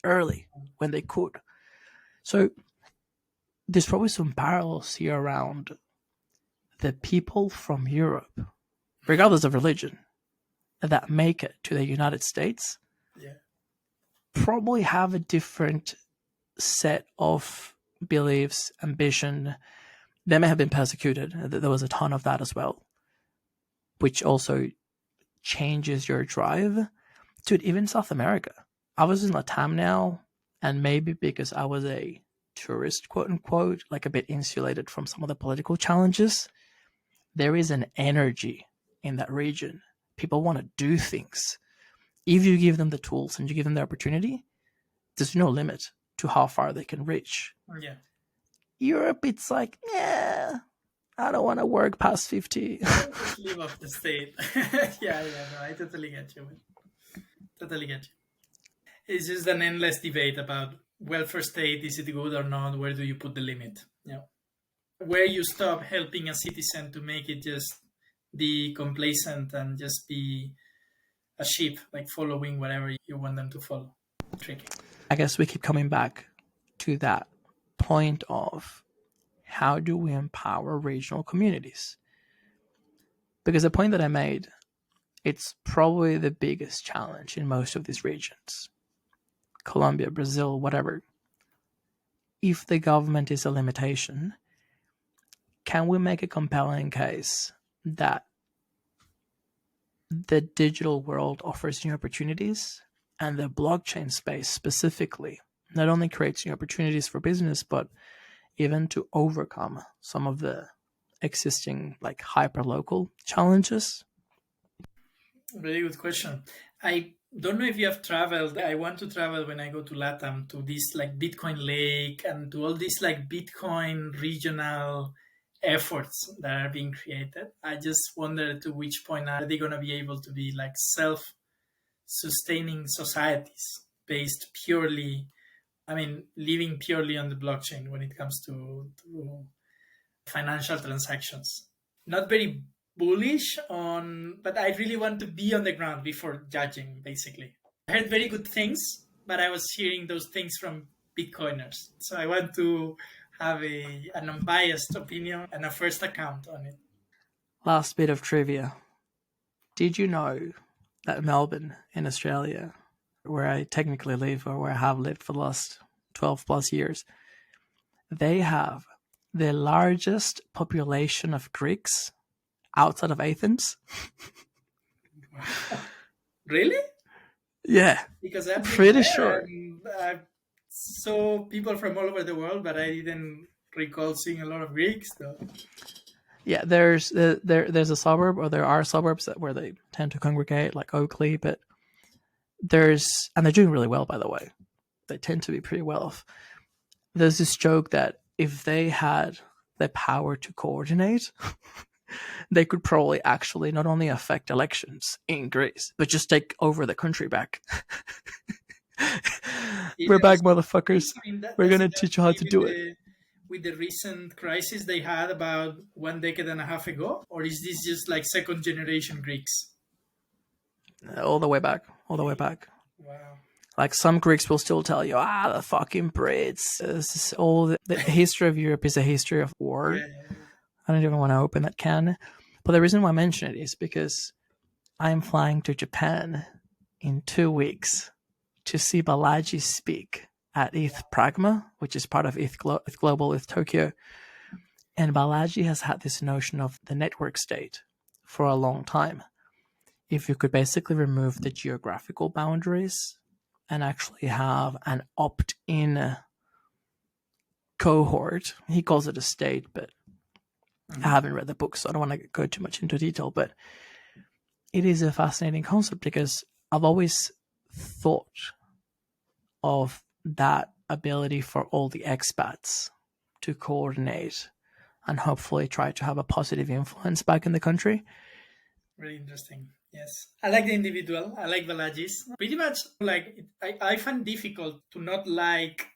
early when they could. So there's probably some parallels here around the people from Europe, regardless of religion, that make it to the United States, probably have a different set of beliefs, ambition. They may have been persecuted. There was a ton of that as well, which also changes your drive. Dude, even South America. I was in Latam now, and maybe because I was a tourist, quote unquote, like a bit insulated from some of the political challenges, there is an energy in that region. People want to do things. If you give them the tools and you give them the opportunity, there's no limit to how far they can reach. Yeah. Europe, it's like, yeah, I don't want to work past 50. Just leave off the state. No, I totally get you. Totally get you. It's just an endless debate about welfare state, is it good or not? Where do you put the limit? Where you stop helping a citizen to make it just be complacent and just be a sheep, like following whatever you want them to follow. Tricky. I guess we keep coming back to that point of how do we empower regional communities? Because the point that I made, it's probably the biggest challenge in most of these regions. Colombia, Brazil, whatever. If the government is a limitation, can we make a compelling case that the digital world offers new opportunities, and the blockchain space specifically not only creates new opportunities for business, but even to overcome some of the existing like hyper-local challenges? Very good question. I don't know if you have traveled. I want to travel when I go to LATAM to this like Bitcoin Lake and to all these like Bitcoin regional efforts that are being created. I just wonder to which point are they going to be able to be like self-sustaining societies based purely, living purely on the blockchain when it comes to financial transactions. Not very bullish on, but I really want to be on the ground before judging, basically. I heard very good things, but I was hearing those things from Bitcoiners. So I want to have an unbiased opinion and a first account on it. Last bit of trivia. Did you know that Melbourne in Australia, where I technically live or where I have lived for the last 12 plus years, they have the largest population of Greeks outside of Athens? Really? Yeah. Because I'm pretty sure. I saw people from all over the world, but I didn't recall seeing a lot of Greeks, though. Yeah, there's a suburb, or there are suburbs where they tend to congregate, like Oakley, but and they're doing really well, by the way. They tend to be pretty well off. There's this joke that if they had the power to coordinate, they could probably actually not only affect elections in Greece, but just take over the country back. We're back, motherfuckers. We're going to teach you how to do it. With the recent crisis they had about 1 decade and a half ago? Or is this just like second generation Greeks? All the way back. Wow. Like some Greeks will still tell you, the fucking Brits. This is all the history of Europe is a history of war. Yeah. I don't even want to open that can. But the reason why I mention it is because I'm flying to Japan in 2 weeks to see Balaji speak at ETH Pragma, which is part of ETH Global, ETH Tokyo. And Balaji has had this notion of the network state for a long time. if you could basically remove the geographical boundaries and actually have an opt-in cohort. He calls it a state, but I haven't read the book, so I don't want to go too much into detail. But it is a fascinating concept because I've always thought of that ability for all the expats to coordinate and hopefully try to have a positive influence back in the country. Very interesting. Yes. I like the individual. I like Balaji's. Pretty much like I find difficult to not like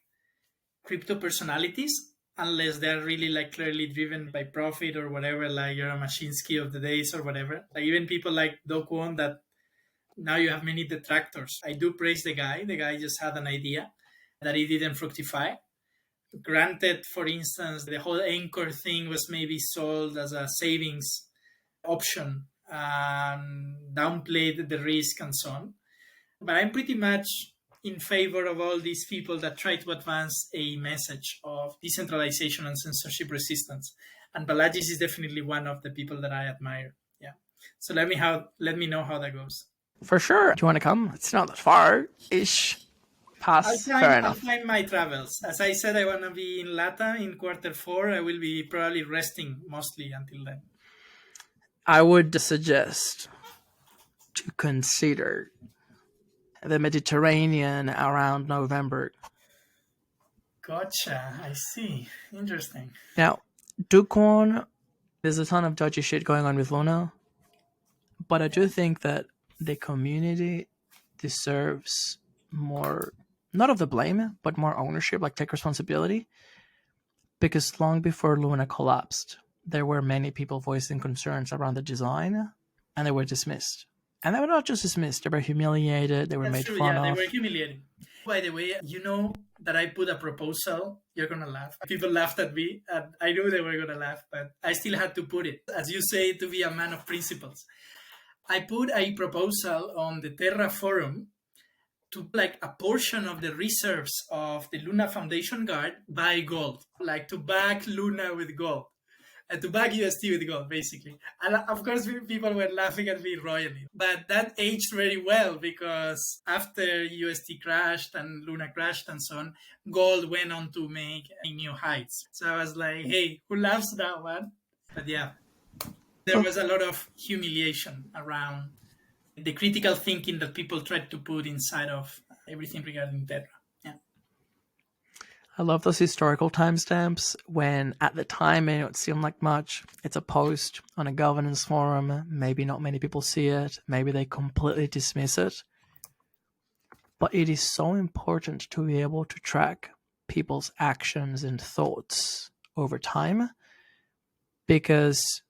crypto personalities unless they're really like clearly driven by profit or whatever, like you're a Mashinsky of the days or whatever. Like even people like Do Kwon that now you have many detractors. I do praise the guy. The guy just had an idea that it didn't fructify. Granted, for instance, the whole Anchor thing was maybe sold as a savings option and downplayed the risk and so on. But I'm pretty much in favor of all these people that try to advance a message of decentralization and censorship resistance. And Balajis is definitely one of the people that I admire. Yeah. So let me know how that goes. For sure. Do you want to come? It's not that far-ish. Fair enough. I'll time my travels. As I said, I want to be in LATAM in Q4. I will be probably resting mostly until then. I would suggest to consider the Mediterranean around November. Gotcha. I see. Interesting. Now, Do Kwon, there's a ton of dodgy shit going on with Luna, but I do think that the community deserves more, not of the blame, but more ownership, like take responsibility. Because long before Luna collapsed, there were many people voicing concerns around the design, and they were dismissed. And they were not just dismissed, they were humiliated, they were made fun of. Yeah, they were humiliated. By the way, you know that I put a proposal, you're going to laugh. People laughed at me, and I knew they were going to laugh, but I still had to put it, as you say, to be a man of principles. I put a proposal on the Terra Forum to like a portion of the reserves of the Luna Foundation Guard buy gold, like to back Luna with gold. And to back UST with gold, basically. And of course, people were laughing at me royally. But that aged very well because after UST crashed and Luna crashed and so on, gold went on to make new heights. So I was like, hey, who laughs now, man? But yeah, there was a lot of humiliation around the critical thinking that people tried to put inside of everything regarding Terra. I love those historical timestamps when at the time it don't seem like much. It's a post on a governance forum. Maybe not many people see it. Maybe they completely dismiss it. But it is so important to be able to track people's actions and thoughts over time. Because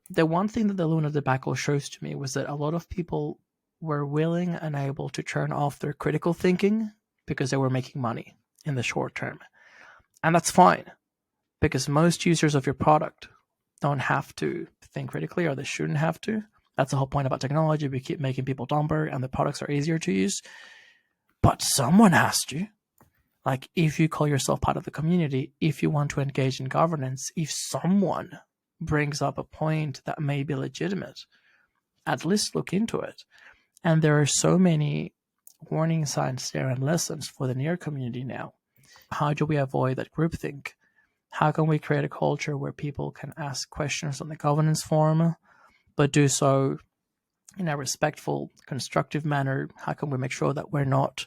the one thing that the Luna debacle shows to me was that a lot of people were willing and able to turn off their critical thinking because they were making money in the short term. And that's fine, because most users of your product don't have to think critically, or they shouldn't have to. That's the whole point about technology. We keep making people dumber and the products are easier to use. But someone has to. Like, if you call yourself part of the community, if you want to engage in governance, if someone brings up a point that may be legitimate, at least look into it. And there are so many warning signs there and lessons for the Near community now. How do we avoid that groupthink? How can we create a culture where people can ask questions on the governance forum, but do so in a respectful, constructive manner? How can we make sure that we're not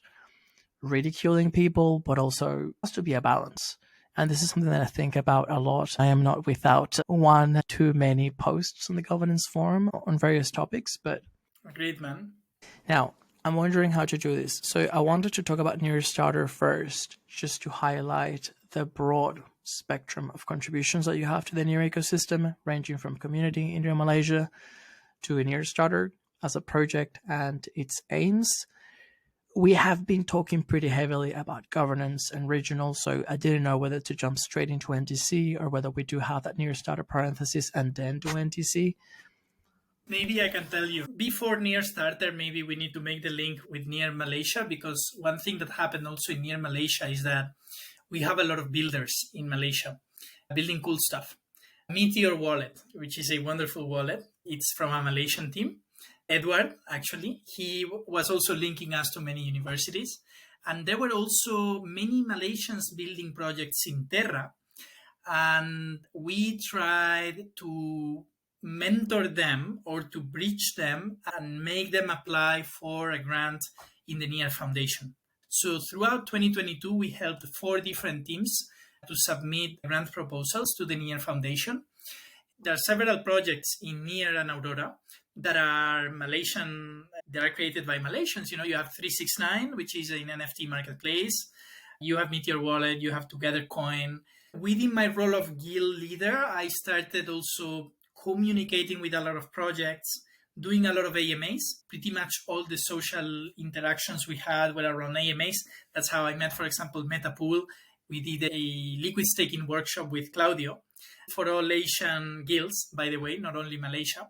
ridiculing people, but also has to be a balance? And this is something that I think about a lot. I am not without one too many posts on the governance forum on various topics, but agreed, man. Now, I'm wondering how to do this. So I wanted to talk about Nearstarter first, just to highlight the broad spectrum of contributions that you have to the Near ecosystem, ranging from community in Near Malaysia to a Nearstarter as a project and its aims. We have been talking pretty heavily about governance and regional, so I didn't know whether to jump straight into NDC or whether we do have that Nearstarter parenthesis and then do NDC. Maybe I can tell you, before Nearstarter, maybe we need to make the link with Near Malaysia, because one thing that happened also in Near Malaysia is that we have a lot of builders in Malaysia building cool stuff. Meteor Wallet, which is a wonderful wallet. It's from a Malaysian team. Edward, actually. He was also linking us to many universities. And there were also many Malaysians building projects in Terra. And we tried to mentor them or to bridge them and make them apply for a grant in the NEAR Foundation. So throughout 2022, we helped 4 different teams to submit grant proposals to the NEAR Foundation. There are several projects in NEAR and Aurora that are Malaysian, that are created by Malaysians. You know, you have 369, which is an NFT marketplace. You have Meteor Wallet, you have Together Coin. Within my role of guild leader, I started also communicating with a lot of projects, doing a lot of AMAs. Pretty much all the social interactions we had were around AMAs. That's how I met, for example, Metapool. We did a liquid staking workshop with Claudio for all Asian guilds, by the way, not only Malaysia.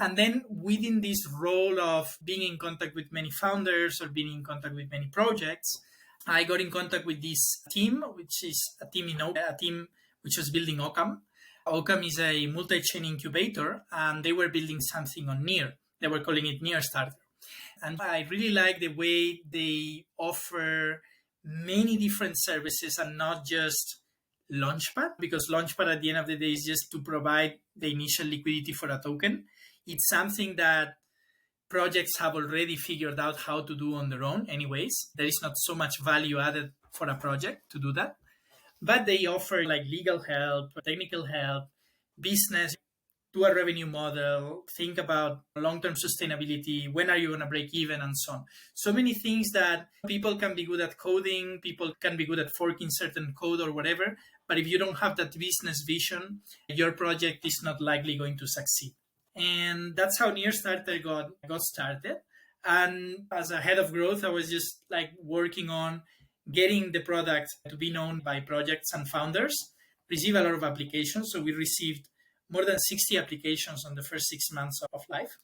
And then within this role of being in contact with many founders or being in contact with many projects, I got in contact with this team, which is a team which was building Occam. Occam is a multi-chain incubator, and they were building something on Near. They were calling it Nearstarter. And I really like the way they offer many different services and not just Launchpad, because Launchpad at the end of the day is just to provide the initial liquidity for a token. It's something that projects have already figured out how to do on their own anyways. There is not so much value added for a project to do that. But they offer like legal help, technical help, business, do a revenue model, think about long-term sustainability, when are you going to break even, and so on. So many things that people can be good at coding, people can be good at forking certain code or whatever, but if you don't have that business vision, your project is not likely going to succeed. And that's how Nearstarter got started. And as a head of growth, I was just like working on getting the product to be known by projects and founders, receive a lot of applications. So we received more than 60 applications on the first 6 months of life.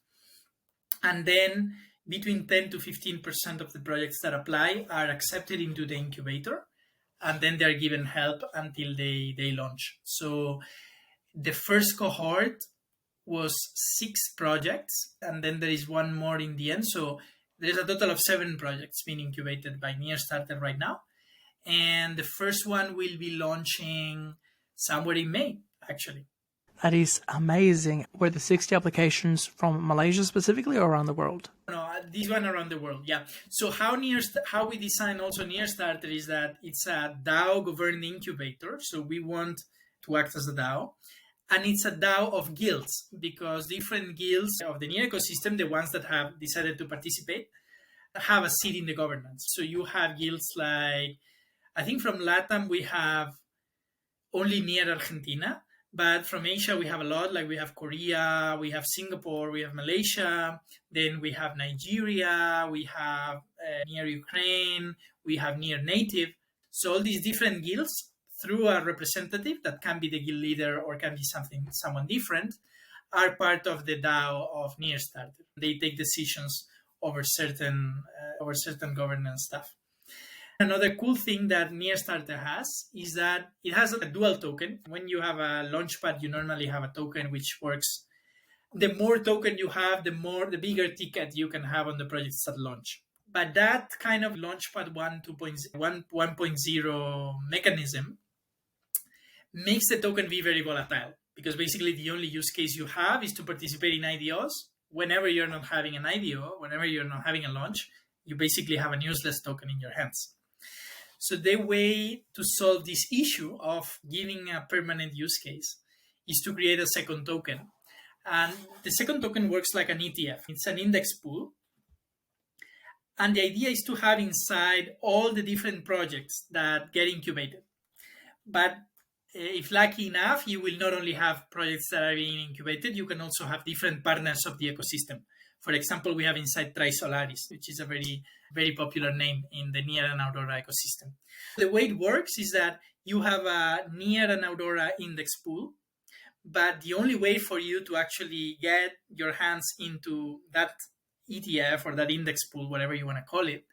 And then between 10 to 15% of the projects that apply are accepted into the incubator. And then they're given help until they launch. So the first cohort was 6 projects, and then there is one more in the end. So there's a total of 7 projects being incubated by Nearstarter right now. And the first one will be launching somewhere in May, actually. That is amazing. Were the 60 applications from Malaysia specifically or around the world? No, this one around the world, yeah. So how we design also Nearstarter is that it's a DAO governed incubator. So we want to act as a DAO. And it's a DAO of guilds, because different guilds of the Near ecosystem, the ones that have decided to participate, have a seat in the governance. So you have guilds like, I think from LATAM, we have only Near Argentina. But from Asia, we have a lot. Like we have Korea, we have Singapore, we have Malaysia, then we have Nigeria, we have Near Ukraine, we have Near Native. So all these different guilds, through a representative that can be the guild leader or can be someone different, are part of the DAO of Nearstarter. They take decisions over certain governance stuff. Another cool thing that Nearstarter has is that it has a dual token. When you have a launchpad, you normally have a token which works. The more token you have, the bigger ticket you can have on the projects at launch. But that kind of launchpad 1.0 mechanism makes the token be very volatile, because basically the only use case you have is to participate in IDOs. Whenever you're not having an IDO, whenever you're not having a launch, you basically have a useless token in your hands. So the way to solve this issue of giving a permanent use case is to create a second token. And the second token works like an ETF. It's an index pool. And the idea is to have inside all the different projects that get incubated. But if lucky enough, you will not only have projects that are being incubated, you can also have different partners of the ecosystem. For example, we have inside Trisolaris, which is a very, very popular name in the Near and Aurora ecosystem. The way it works is that you have a Near and Aurora index pool, but the only way for you to actually get your hands into that ETF or that index pool, whatever you want to call it,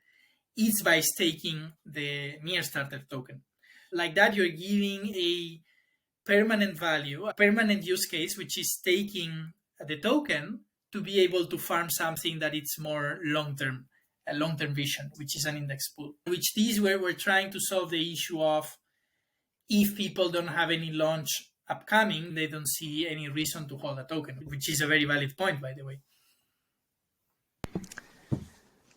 is by staking the Nearstarter token. Like that, you're giving a permanent value, a permanent use case, which is staking the token to be able to farm something that it's more long-term, a long-term vision, which is an index pool. Which these where we're trying to solve the issue of if people don't have any launch upcoming, they don't see any reason to hold a token, which is a very valid point, by the way.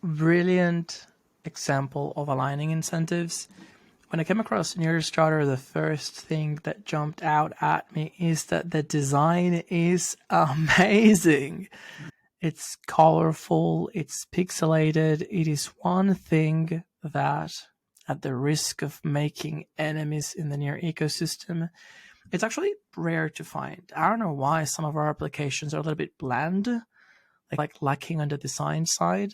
Brilliant example of aligning incentives. When I came across Nearstarter, the first thing that jumped out at me is that the design is amazing. It's colorful, it's pixelated. It is one thing that, at the risk of making enemies in the Near ecosystem, it's actually rare to find. I don't know why some of our applications are a little bit bland, like lacking on the design side.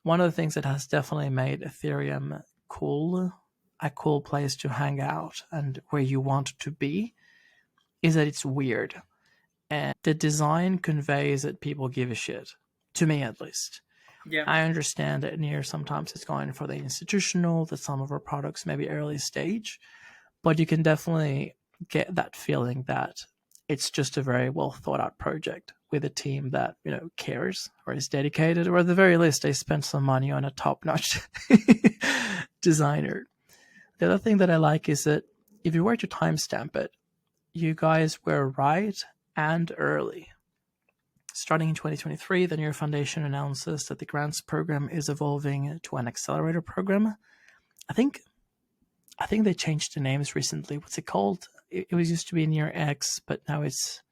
One of the things that has definitely made Ethereum cool, a cool place to hang out and where you want to be, is that it's weird. And the design conveys that people give a shit, to me at least. Yeah. I understand that Near sometimes it's going for the institutional, that some of our products may be early stage, but you can definitely get that feeling that it's just a very well thought out project with a team that, you know, cares or is dedicated, or at the very least they spent some money on a top-notch designer. The other thing that I like is that if you were to timestamp it, you guys were right and early. Starting in 2023, the Near Foundation announces that the grants program is evolving to an accelerator program. I think they changed the names recently. What's it called? It was used to be Near X, but now it's,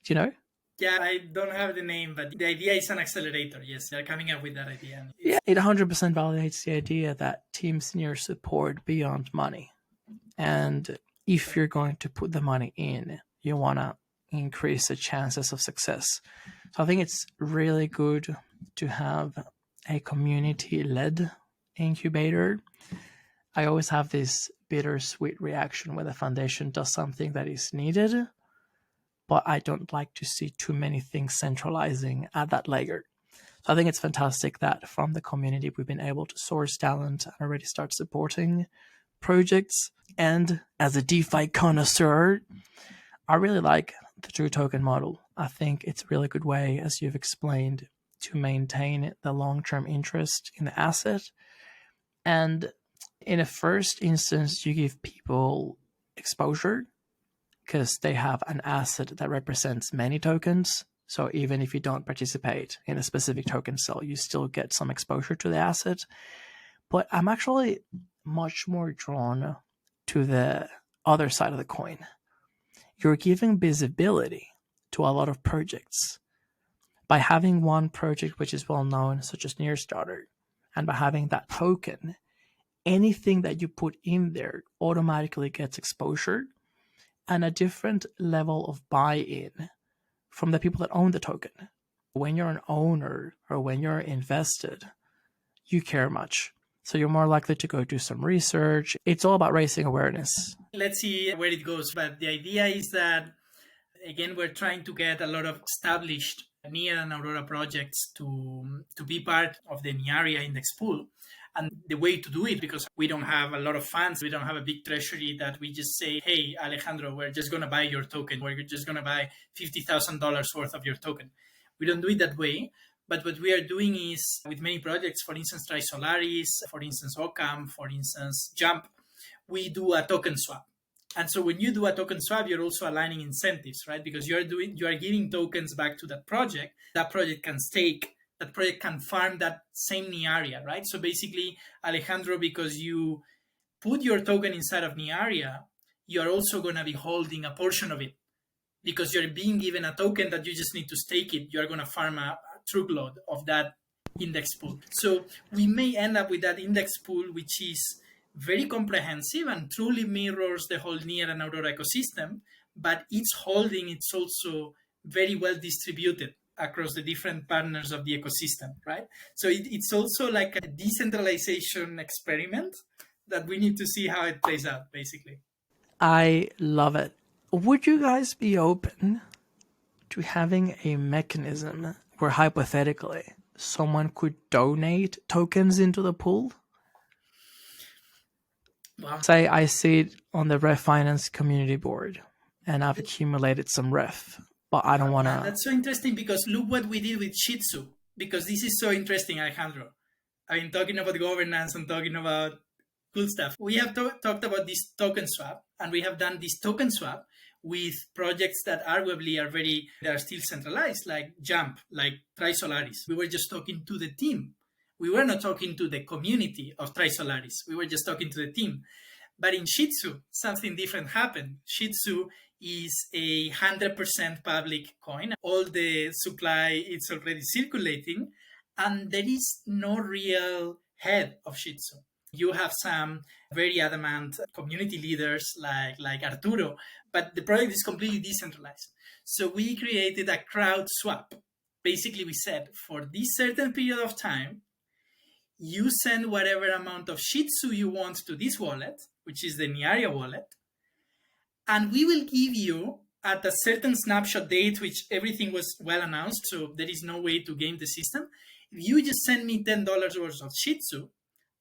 do you know? Yeah, I don't have the name, but the idea is an accelerator. Yes, they're coming up with that idea. Yeah, it 100% validates the idea that teams Near support beyond money. And if you're going to put the money in, you want to increase the chances of success. So I think it's really good to have a community-led incubator. I always have this bittersweet reaction when the foundation does something that is needed, but I don't like to see too many things centralizing at that layer. So I think it's fantastic that from the community we've been able to source talent and already start supporting projects. And as a DeFi connoisseur, I really like the true token model. I think it's a really good way, as you've explained, to maintain the long-term interest in the asset. And in a first instance, you give people exposure because they have an asset that represents many tokens. So even if you don't participate in a specific token cell, you still get some exposure to the asset. But I'm actually much more drawn to the other side of the coin. You're giving visibility to a lot of projects by having one project which is well known, such as Nearstarter, and by having that token, anything that you put in there automatically gets exposure and a different level of buy-in from the people that own the token. When you're an owner or when you're invested, you care much. So you're more likely to go do some research. It's all about raising awareness. Let's see where it goes. But the idea is that, again, we're trying to get a lot of established Near and Aurora projects to be part of the Niaria index pool. And the way to do it, because we don't have a lot of funds, we don't have a big treasury that we just say, hey, Alejandro, we're just going to buy your token. We're just going to buy $50,000 worth of your token. We don't do it that way. But what we are doing is, with many projects, for instance, Try Solaris, for instance, Ocam, for instance, Jump, we do a token swap. And so when you do a token swap, you're also aligning incentives, right? Because you are giving tokens back to that project. That project can stake, that project can farm that same Niaria, right? So basically, Alejandro, because you put your token inside of Niaria, you're also going to be holding a portion of it. Because you're being given a token that you just need to stake it, you're going to farm a truckload of that index pool. So we may end up with that index pool, which is very comprehensive and truly mirrors the whole Near and Aurora ecosystem, but its holding, it's also very well distributed across the different partners of the ecosystem, right? So it's also like a decentralization experiment that we need to see how it plays out, basically. I love it. Would you guys be open to having a mechanism where hypothetically someone could donate tokens into the pool? Wow. Say I sit on the Ref Finance community board and I've accumulated some Ref. but I don't want Yeah, to. that's so interesting because look what we did with Shih Tzu. Because this is so interesting, Alejandro. I mean, talking about governance and talking about cool stuff. We have talked about this token swap, and we have done this token swap with projects that arguably are still centralized, like Jump, like Trisolaris. We were just talking to the team. We were not talking to the community of Trisolaris. We were just talking to the team. But in Shih Tzu, something different happened. Shih Tzu is 100% public coin. All the supply is already circulating, and there is no real head of Shih Tzu. You have some very adamant community leaders like Arturo, but the project is completely decentralized. So we created a crowd swap. Basically, we said for this certain period of time, you send whatever amount of Shih Tzu you want to this wallet, which is the Niaria wallet, and we will give you at a certain snapshot date, which everything was well announced, so there is no way to game the system. If you just send me $10 worth of Shih Tzu,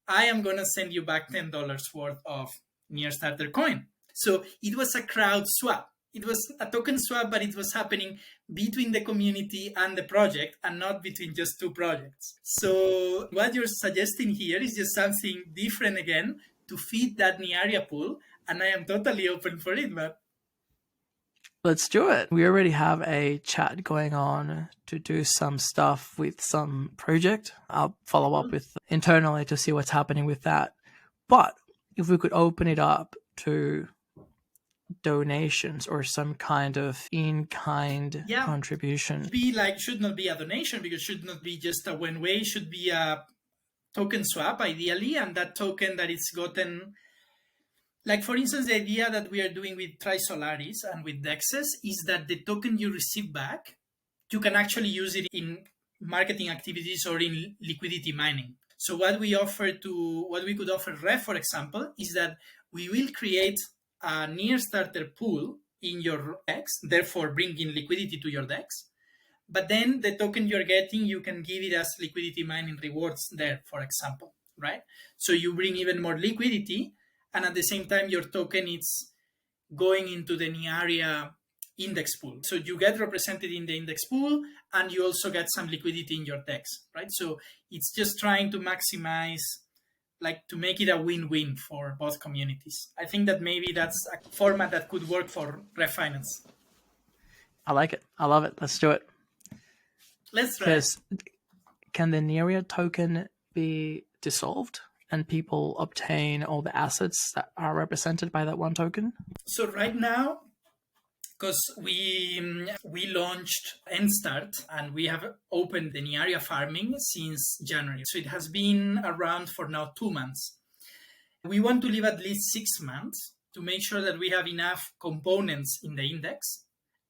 I am going to send you back $10 worth of Nearstarter coin. So it was a crowd swap. It was a token swap, but it was happening between the community and the project and not between just two projects. So what you're suggesting here is just something different again to feed that Niaria pool. And I am totally open for it, man. Let's do it. We already have a chat going on to do some stuff with some project. I'll follow up with internally to see what's happening with that. But if we could open it up to donations or some kind of in-kind contribution. Should not be a donation, because should not be just a one way, should be a token swap ideally, and that token that it's gotten, like for instance, the idea that we are doing with Trisolaris and with Dexes is that the token you receive back, you can actually use it in marketing activities or in liquidity mining. So what we could offer Ref, for example, is that we will create a Nearstarter pool in your DEX, therefore bringing liquidity to your DEX. But then the token you're getting, you can give it as liquidity mining rewards there, for example, right? So you bring even more liquidity, and at the same time, your token is going into the Niaria index pool. So you get represented in the index pool, and you also get some liquidity in your DEX, right? So it's just trying to maximize, like to make it a win-win for both communities. I think that maybe that's a format that could work for Refinance. I like it. I love it. Let's do it. Let's try. Can the NEARIA token be dissolved and people obtain all the assets that are represented by that one token? So right now, because we launched Endstart and we have opened the Niaria farming since January. So it has been around for now 2 months. We want to leave at least 6 months to make sure that we have enough components in the index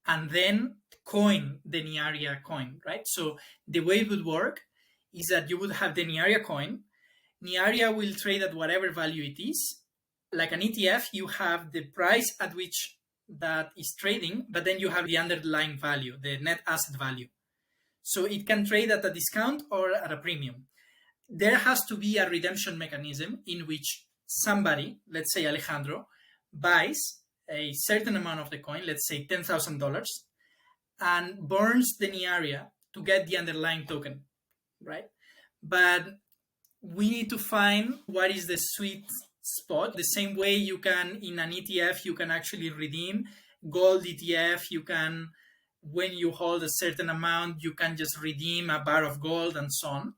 and then coin the Niaria coin, right? So the way it would work is that you would have the Niaria coin. Niaria will trade at whatever value it is. Like an ETF, you have the price at which that is trading, but then you have the underlying value, the net asset value. So it can trade at a discount or at a premium. There has to be a redemption mechanism in which somebody, let's say Alejandro, buys a certain amount of the coin, let's say $10,000, and burns the Niaria to get the underlying token, right? But we need to find what is the sweet spot. The same way you can, in an ETF, you can actually redeem gold ETF. You can, when you hold a certain amount, you can just redeem a bar of gold and so on.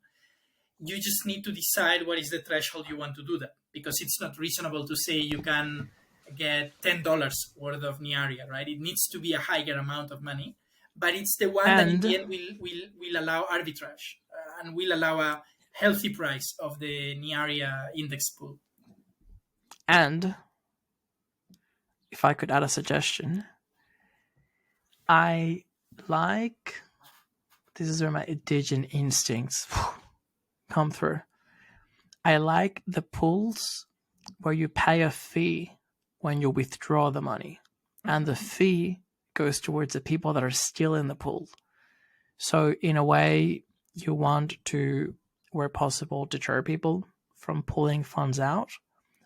You just need to decide what is the threshold you want to do that, because it's not reasonable to say you can get $10 worth of Niaria, right? It needs to be a higher amount of money, but it's the one that in the end will allow arbitrage and will allow a healthy price of the Niaria index pool. And if I could add a suggestion, I like, this is where my indigenous instincts come through. I like the pools where you pay a fee when you withdraw the money, and the fee goes towards the people that are still in the pool. So in a way, you want to, where possible, deter people from pulling funds out,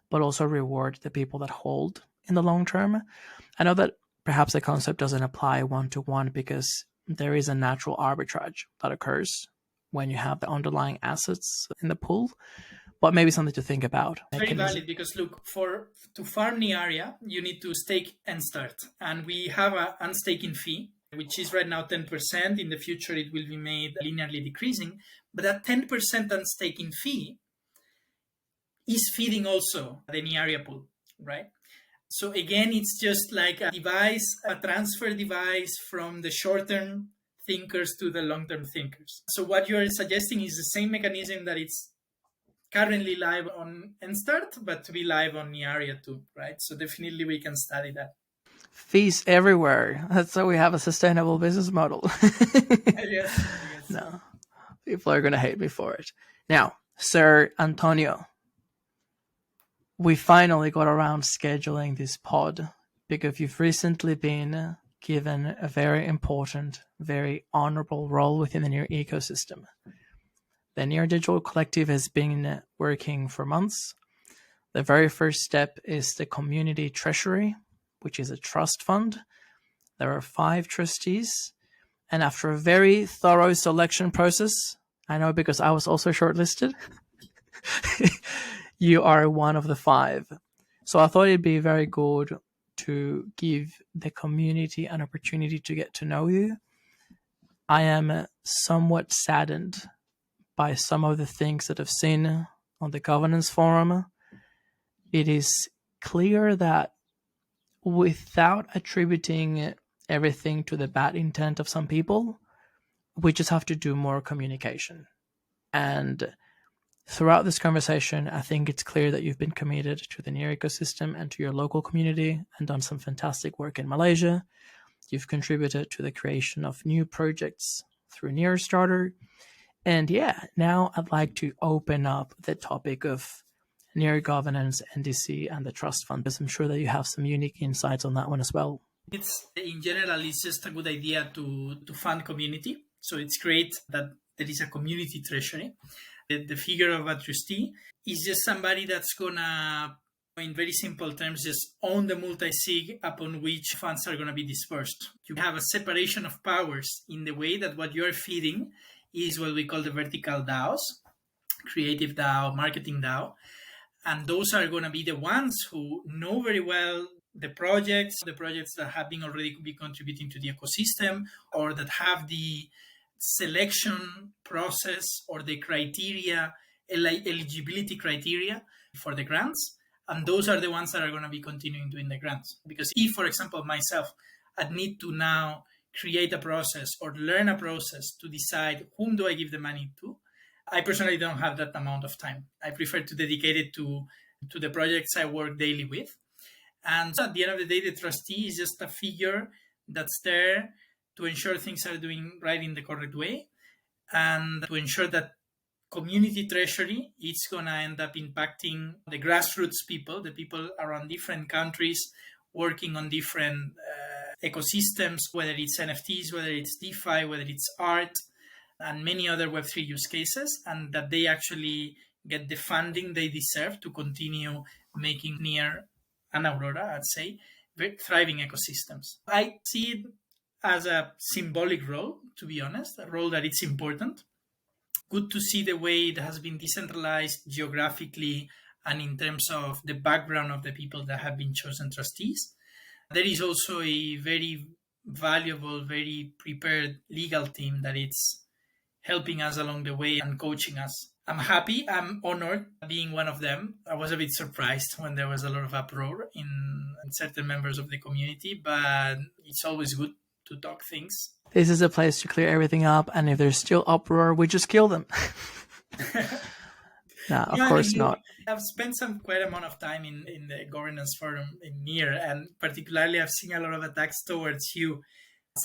but also reward the people that hold in the long term. I know that perhaps the concept doesn't apply one-to-one because there is a natural arbitrage that occurs when you have the underlying assets in the pool, but maybe something to think about. It's very valid because look, to farm Niaria, you need to stake and start. And we have an unstaking fee, which is right now 10%. In the future, it will be made linearly decreasing. But that 10% unstaking fee is feeding also the Niaria pool, right? So again, it's just like a transfer device from the short-term thinkers to the long-term thinkers. So what you're suggesting is the same mechanism that it's currently live on Nstart, but to be live on Niaria too, right? So definitely we can study that. Fees everywhere. That's how we have a sustainable business model. Yes. No, people are going to hate me for it. Now, Sir Antonio, we finally got around scheduling this pod because you've recently been given a very important, very honorable role within the Near ecosystem. The Near Digital Collective has been working for months. The very first step is the Community Treasury, which is a trust fund. There are 5 trustees. And after a very thorough selection process, I know because I was also shortlisted, you are one of the 5. So I thought it'd be very good to give the community an opportunity to get to know you. I am somewhat saddened by some of the things that I've seen on the governance forum. It is clear that without attributing everything to the bad intent of some people, we just have to do more communication. And throughout this conversation, I think it's clear that you've been committed to the Near ecosystem and to your local community and done some fantastic work in Malaysia. You've contributed to the creation of new projects through Nearstarter. And yeah, now I'd like to open up the topic of Near governance, NDC, and the trust fund, because I'm sure that you have some unique insights on that one as well. In general, it's just a good idea to fund community. So it's great that there is a community treasury. The figure of a trustee is just somebody that's gonna, in very simple terms, just own the multi-sig upon which funds are gonna be dispersed. You have a separation of powers in the way that what you're feeding is what we call the vertical DAOs, creative DAO, marketing DAO. And those are going to be the ones who know very well the projects that have been already be contributing to the ecosystem, or that have the selection process or the criteria, eligibility criteria for the grants. And those are the ones that are going to be continuing doing the grants. Because if, for example, myself, I'd need to now create a process or learn a process to decide whom do I give the money to, I personally don't have that amount of time. I prefer to dedicate it to the projects I work daily with. And at the end of the day, the trustee is just a figure that's there to ensure things are doing right in the correct way, and to ensure that community treasury is going to end up impacting the grassroots people, the people around different countries working on different ecosystems, whether it's NFTs, whether it's DeFi, whether it's art, and many other Web3 use cases, and that they actually get the funding they deserve to continue making Near and Aurora, I'd say, thriving ecosystems. I see it as a symbolic role, to be honest, a role that it's important. Good to see the way it has been decentralized geographically and in terms of the background of the people that have been chosen trustees. There is also a very valuable, very prepared legal team that it's helping us along the way and coaching us. I'm happy, I'm honored being one of them. I was a bit surprised when there was a lot of uproar in certain members of the community, but it's always good to talk things. This is a place to clear everything up, and if there's still uproar, we just kill them. No, of course not. I've spent quite amount of time in the governance forum in Near, and particularly I've seen a lot of attacks towards you,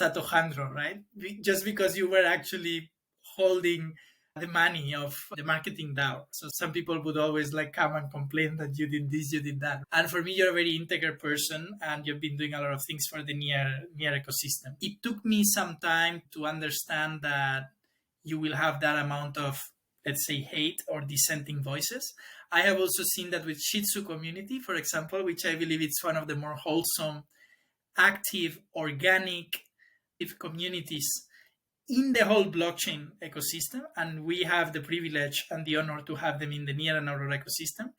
Satohandro, right? Just because you were actually holding the money of the marketing DAO. So some people would always come and complain that you did this, you did that. And for me, you're a very integral person, and you've been doing a lot of things for the Near ecosystem. It took me some time to understand that you will have that amount of, let's say, hate or dissenting voices. I have also seen that with Shih Tzu community, for example, which I believe it's one of the more wholesome active, organic communities in the whole blockchain ecosystem, and we have the privilege and the honor to have them in the Near and Aurora ecosystem.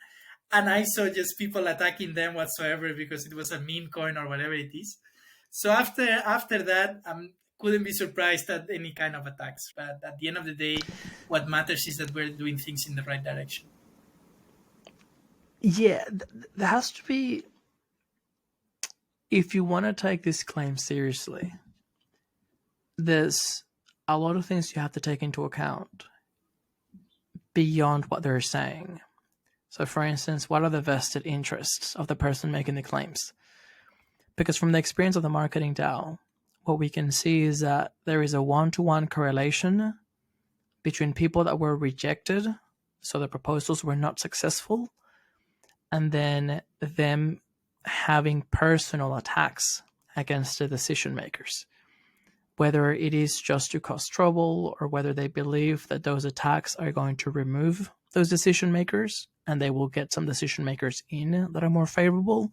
And I saw just people attacking them whatsoever because it was a meme coin or whatever it is. So after that, couldn't be surprised at any kind of attacks. But at the end of the day, what matters is that we're doing things in the right direction. Yeah, there has to be, if you want to take this claim seriously, there's a lot of things you have to take into account beyond what they're saying. So, for instance, what are the vested interests of the person making the claims? Because from the experience of the marketing DAO, what we can see is that there is a one-to-one correlation between people that were rejected, so the proposals were not successful, and then them having personal attacks against the decision makers. Whether it is just to cause trouble or whether they believe that those attacks are going to remove those decision makers and they will get some decision makers in that are more favorable.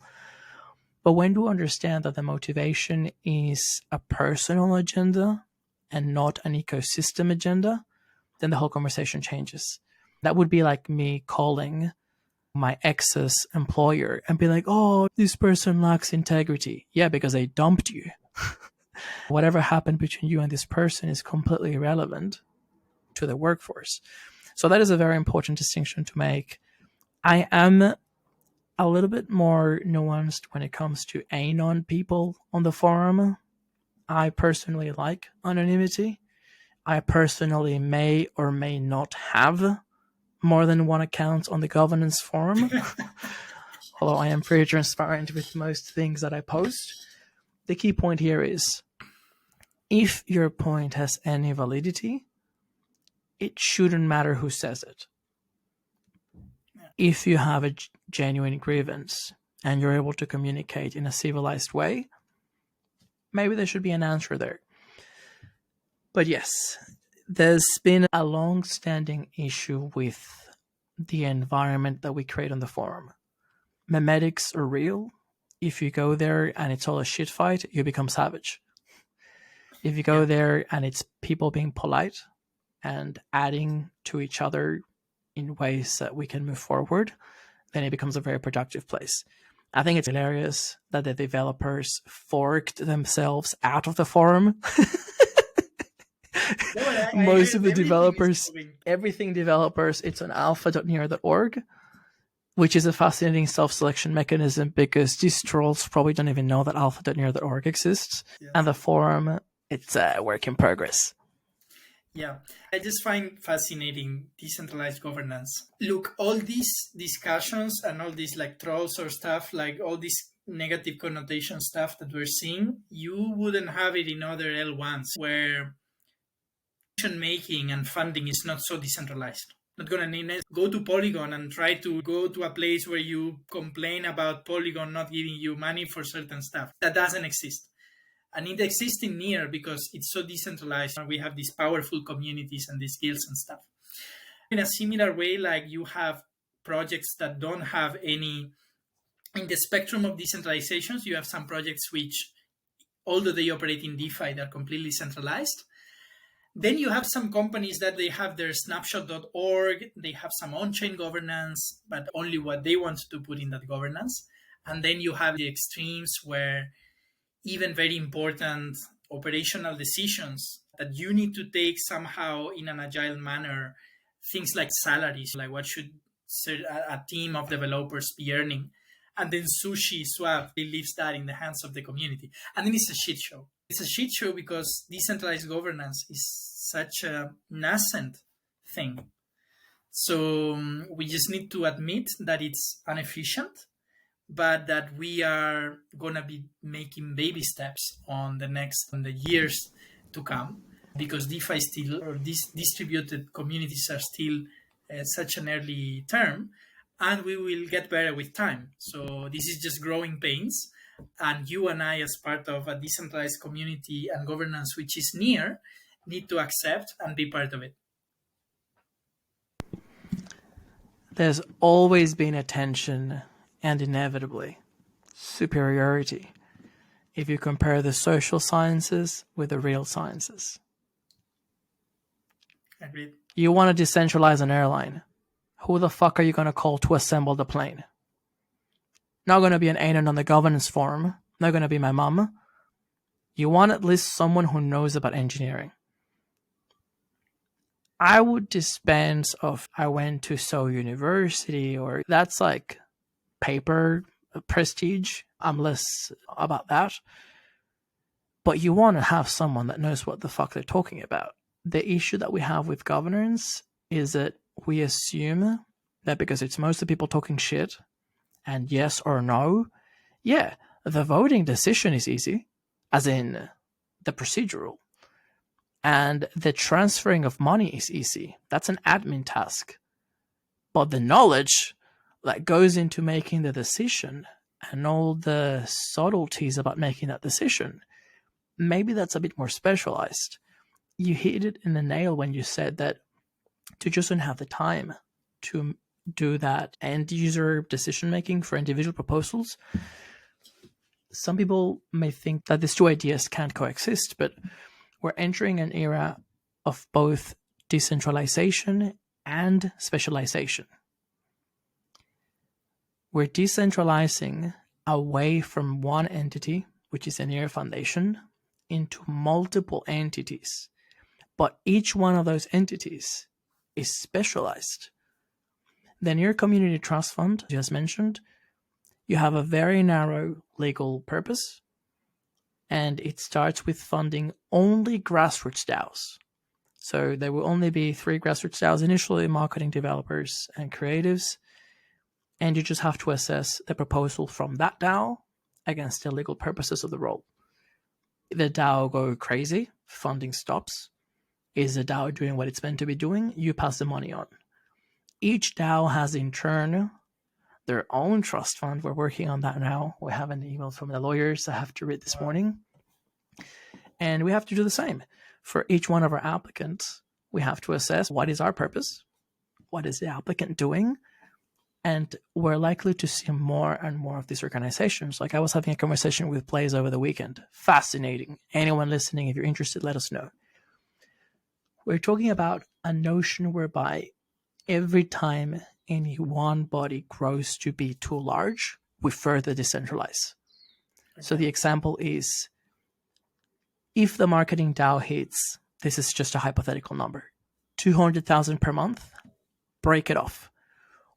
But when you understand that the motivation is a personal agenda and not an ecosystem agenda, then the whole conversation changes. That would be like me calling my ex's employer and be like, oh, this person lacks integrity. Yeah, because they dumped you. Whatever happened between you and this person is completely irrelevant to the workforce. So that is a very important distinction to make. I am a little bit more nuanced when it comes to anon people on the forum. I personally like anonymity. I personally may or may not have more than one account on the governance forum. Although I am pretty transparent with most things that I post. The key point here is, if your point has any validity, it shouldn't matter who says it. If you have a genuine grievance and you're able to communicate in a civilized way, maybe there should be an answer there. But yes, there's been a long-standing issue with the environment that we create on the forum. Memetics are real. If you go there and it's all a shit fight, you become savage. If you go there and it's people being polite and adding to each other in ways that we can move forward, then it becomes a very productive place. I think it's hilarious that the developers forked themselves out of the forum. Most of the developers, everything developers, it's on alpha.near.org, which is a fascinating self-selection mechanism because these trolls probably don't even know that alpha.near.org exists. Yeah. And the forum, it's a work in progress. Yeah, I just find fascinating decentralized governance. Look, all these discussions and all these like trolls or stuff, like all this negative connotation stuff that we're seeing, you wouldn't have it in other L1s where decision making and funding is not so decentralized. Not going to go to Polygon and try to go to a place where you complain about Polygon not giving you money for certain stuff. That doesn't exist. And it exists in Near because it's so decentralized and we have these powerful communities and these guilds and stuff. In a similar way, like you have projects that don't have any, in the spectrum of decentralizations, you have some projects which, although they operate in DeFi, they're completely centralized. Then you have some companies that they have their snapshot.org, they have some on-chain governance, but only what they want to put in that governance. And then you have the extremes where even very important operational decisions that you need to take somehow in an agile manner, things like salaries, like what should a team of developers be earning. And then Sushi Swap, it leaves that in the hands of the community. And then it's a shit show. It's a shit show because decentralized governance is such a nascent thing. So we just need to admit that it's inefficient, but that we are going to be making baby steps on the years to come, because DeFi still, or these distributed communities are still such an early term, and we will get better with time. So this is just growing pains, and you and I, as part of a decentralized community and governance which is Near, need to accept and be part of it. There's always been a tension and inevitably superiority if you compare the social sciences with the real sciences. Agreed. You want to decentralize an airline. Who the fuck are you going to call to assemble the plane? Not going to be an agent on the governance forum. Not going to be my mom. You want at least someone who knows about engineering. I would dispense of I went to Seoul University, or that's like paper prestige. I'm less about that. But you want to have someone that knows what the fuck they're talking about. The issue that we have with governance is that we assume that because it's mostly people talking shit and yes or no, yeah, the voting decision is easy, as in the procedural. And the transferring of money is easy. That's an admin task. But the knowledge that goes into making the decision and all the subtleties about making that decision, maybe that's a bit more specialized. You hit it in the nail when you said that to just don't have the time to do that end user decision making for individual proposals. Some people may think that these two ideas can't coexist, but we're entering an era of both decentralization and specialization. We're decentralizing away from one entity, which is a Near Foundation, into multiple entities. But each one of those entities is specialized. The Near Community Trust Fund, just mentioned, you have a very narrow legal purpose, and it starts with funding only grassroots DAOs. So there will only be 3 grassroots DAOs initially, marketing developers and creatives, and you just have to assess the proposal from that DAO against the legal purposes of the role. The DAO go crazy, funding stops. Is the DAO doing what it's meant to be doing? You pass the money on. Each DAO has in turn their own trust fund. We're working on that now. We have an email from the lawyers I have to read this morning. And we have to do the same. For each one of our applicants, we have to assess what is our purpose, what is the applicant doing, and we're likely to see more and more of these organizations. Like I was having a conversation with Blaze over the weekend. Fascinating. Anyone listening, if you're interested, let us know. We're talking about a notion whereby every time any one body grows to be too large, we further decentralize. Okay. So the example is, if the marketing DAO hits, this is just a hypothetical number, 200,000 per month, break it off.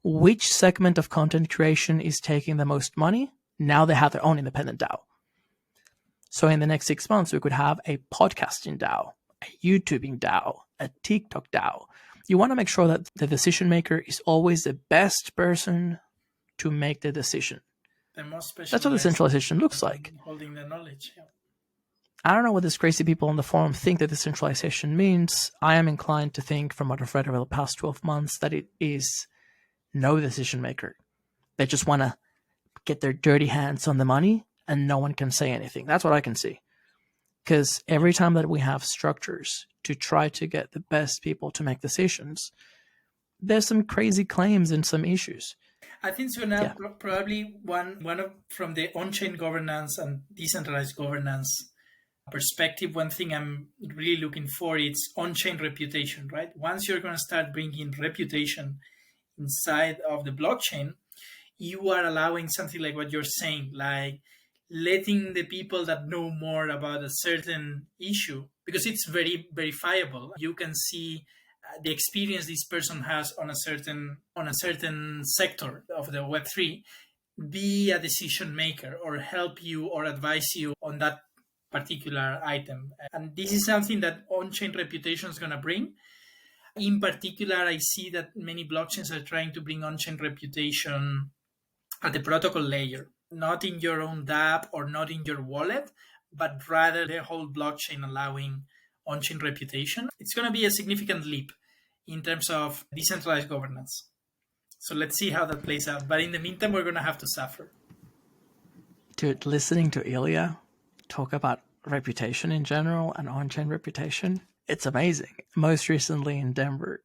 Which segment of content creation is taking the most money? Now they have their own independent DAO. So in the next 6 months, we could have a podcasting DAO, a YouTubing DAO, a TikTok DAO. You want to make sure that the decision maker is always the best person to make the decision. The most specialized. That's what decentralization looks like. Holding the knowledge. Yeah. I don't know what these crazy people on the forum think that decentralization means. I am inclined to think, from what I've read over the past 12 months, that it is no decision maker. They just want to get their dirty hands on the money and no one can say anything. That's what I can see. Because every time that we have structures to try to get the best people to make decisions, there's some crazy claims and some issues. I think so now probably one of from the on-chain governance and decentralized governance perspective, one thing I'm really looking for is on-chain reputation, right? Once you're going to start bringing reputation inside of the blockchain, you are allowing something like what you're saying, like letting the people that know more about a certain issue, because it's very verifiable. You can see the experience this person has on a certain sector of the Web3, be a decision maker or help you or advise you on that particular item. And this is something that on-chain reputation is going to bring. In particular, I see that many blockchains are trying to bring on-chain reputation at the protocol layer, not in your own dApp or not in your wallet, but rather the whole blockchain allowing on-chain reputation. It's going to be a significant leap in terms of decentralized governance. So let's see how that plays out. But in the meantime, we're going to have to suffer. Dude, listening to Ilya talk about reputation in general and on-chain reputation, it's amazing. Most recently in Denver,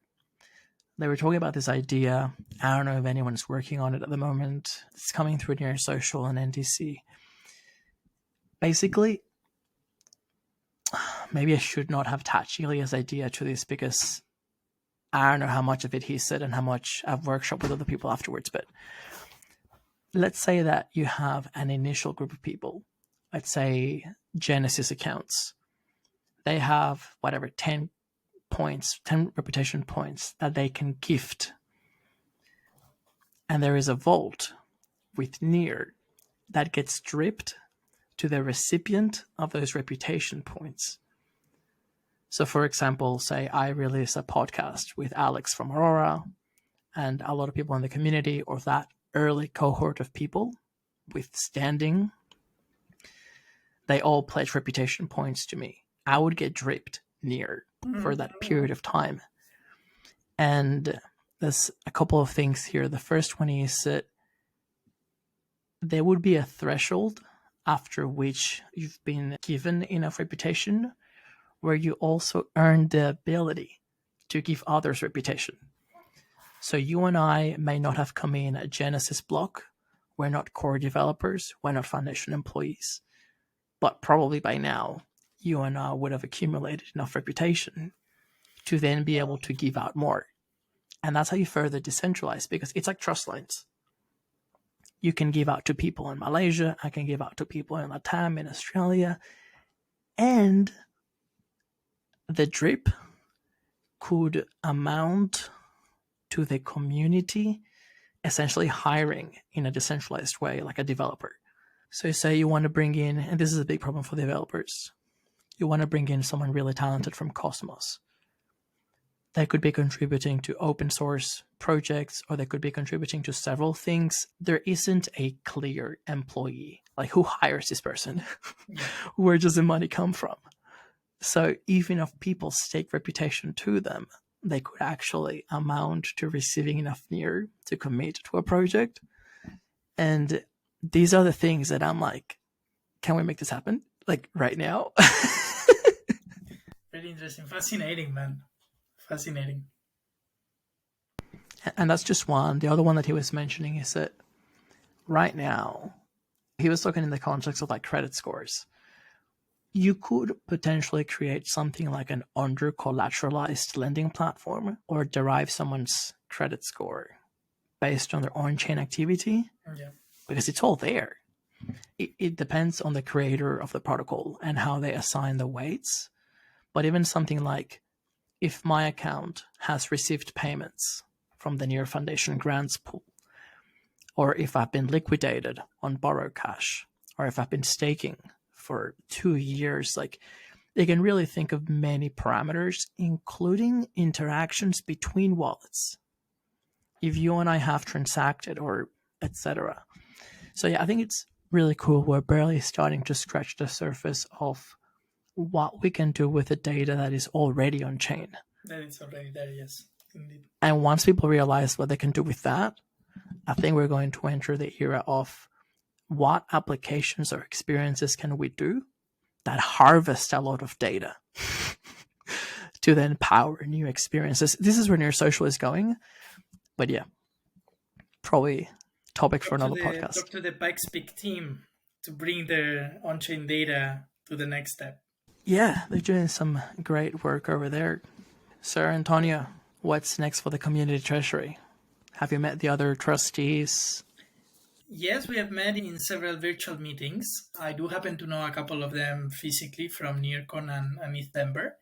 they were talking about this idea. I don't know if anyone's working on it at the moment. It's coming through Near Social and NDC. Basically, maybe I should not have attached Ilya's idea to this because I don't know how much of it he said and how much I've workshopped with other people afterwards. But let's say that you have an initial group of people, let's say Genesis accounts. They have whatever 10 points, 10 reputation points that they can gift. And there is a vault with Near that gets stripped to the recipient of those reputation points. So, for example, say I release a podcast with Alex from Aurora and a lot of people in the community, or that early cohort of people with standing, they all pledge reputation points to me. I would get dripped Near for that period of time. And there's a couple of things here. The first one is that there would be a threshold after which you've been given enough reputation where you also earn the ability to give others reputation. So you and I may not have come in a Genesis block. We're not core developers. We're not foundation employees. But probably by now, you and I would have accumulated enough reputation to then be able to give out more. And that's how you further decentralize, because it's like trust lines. You can give out to people in Malaysia. I can give out to people in Latam, in Australia. And the drip could amount to the community essentially hiring in a decentralized way, like a developer. So say you want to bring in, and this is a big problem for developers, you want to bring in someone really talented from Cosmos. They could be contributing to open source projects, or they could be contributing to several things. There isn't a clear employee, like who hires this person? Where does the money come from? So even if people stake reputation to them, they could actually amount to receiving enough Near to commit to a project. And these are the things that I'm like, can we make this happen? Like right now? Very interesting. Fascinating, man. Fascinating. And that's just one. The other one that he was mentioning is that right now, he was talking in the context of like credit scores. You could potentially create something like an under-collateralized lending platform or derive someone's credit score based on their on-chain activity, because it's all there. It depends on the creator of the protocol and how they assign the weights. But even something like, if my account has received payments from the Near Foundation grants pool, or if I've been liquidated on Borrow Cash, or if I've been staking for 2 years, like they can really think of many parameters, including interactions between wallets. If you and I have transacted, or etc. So yeah, I think it's really cool. We're barely starting to scratch the surface of what we can do with the data that is already on chain. That is already there, yes, indeed. And once people realize what they can do with that, I think we're going to enter the era of what applications or experiences can we do that harvest a lot of data to then power new experiences. This is where Near Social is going. But yeah, probably topic for another podcast. Talk to the Pikes Peak team to bring their on-chain data to the next step. Yeah, they're doing some great work over there. Sir Antonio, what's next for the community treasury? Have you met the other trustees? Yes, we have met in several virtual meetings. I do happen to know a couple of them physically from NearCon and ETHDenver.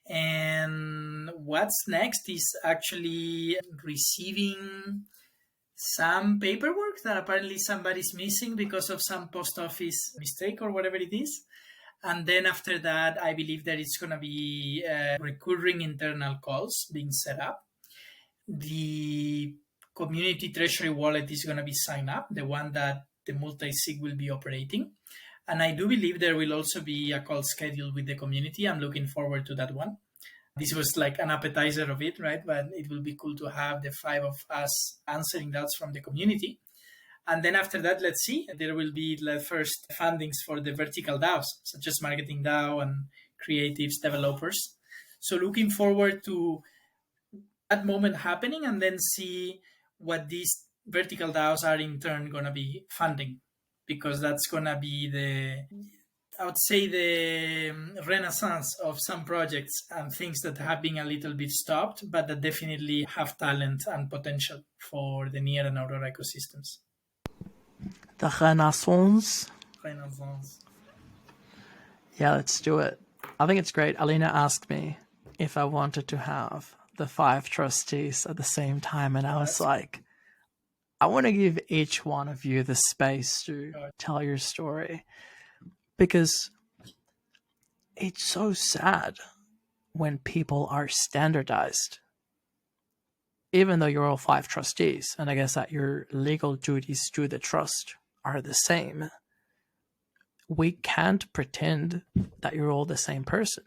And what's next is actually receiving some paperwork that apparently somebody's missing because of some post office mistake or whatever it is. And then after that, I believe that it's going to be recurring internal calls being set up. The community treasury wallet is going to be signed up, the one that the multi-sig will be operating. And I do believe there will also be a call scheduled with the community. I'm looking forward to that one. This was like an appetizer of it, right? But it will be cool to have the 5 of us answering doubts from the community. And then after that, let's see, there will be the first fundings for the vertical DAOs, such as Marketing DAO and Creatives Developers. So looking forward to that moment happening, and then see what these vertical DAOs are in turn going to be funding, because that's going to be I would say, the renaissance of some projects and things that have been a little bit stopped, but that definitely have talent and potential for the Near and Aurora ecosystems. The Renaissance. Renaissance. Yeah, let's do it. I think it's great. Alina asked me if I wanted to have the 5 trustees at the same time, and I was like, I want to give each one of you the space to tell your story, because it's so sad when people are standardized. Even though you're all 5 trustees, and I guess that your legal duties to the trust are the same, we can't pretend that you're all the same person.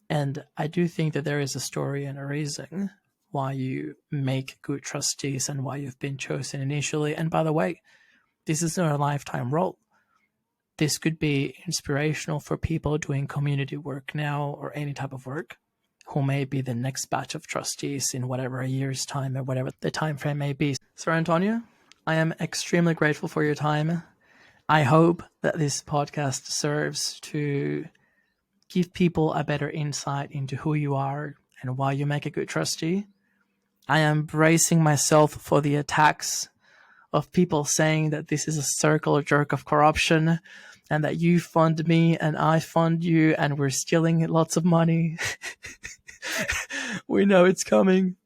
And I do think that there is a story and a reason why you make good trustees and why you've been chosen initially. And by the way, this is not a lifetime role. This could be inspirational for people doing community work now or any type of work who may be the next batch of trustees in whatever a year's time or whatever the time frame may be. Sir Antonio, I am extremely grateful for your time. I hope that this podcast serves to give people a better insight into who you are and why you make a good trustee. I am bracing myself for the attacks of people saying that this is a circle jerk of corruption and that you fund me and I fund you and we're stealing lots of money. We know it's coming.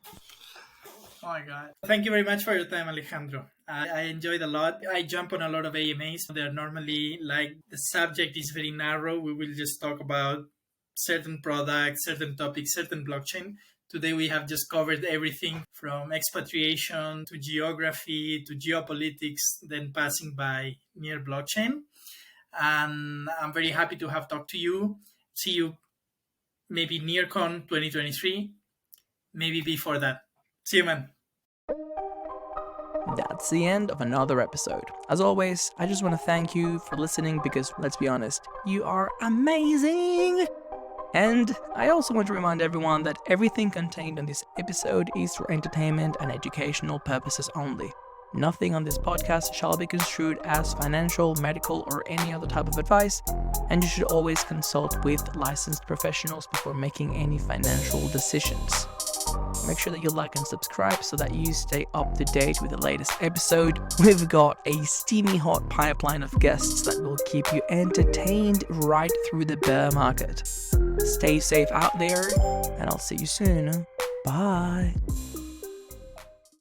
Oh my God. Thank you very much for your time, Alejandro. I enjoyed a lot. I jump on a lot of AMAs. They're normally like the subject is very narrow. We will just talk about certain products, certain topics, certain blockchain. Today we have just covered everything from expatriation to geography to geopolitics, then passing by near blockchain. And I'm very happy to have talked to you. See you maybe NearCon 2023, maybe before that. See you, man. That's the end of another episode. As always, I just want to thank you for listening because, let's be honest, you are amazing! And I also want to remind everyone that everything contained in this episode is for entertainment and educational purposes only. Nothing on this podcast shall be construed as financial, medical, or any other type of advice, and you should always consult with licensed professionals before making any financial decisions. Make sure that you like and subscribe so that you stay up to date with the latest episode. We've got a steamy hot pipeline of guests that will keep you entertained right through the bear market. Stay safe out there, and I'll see you soon. Bye.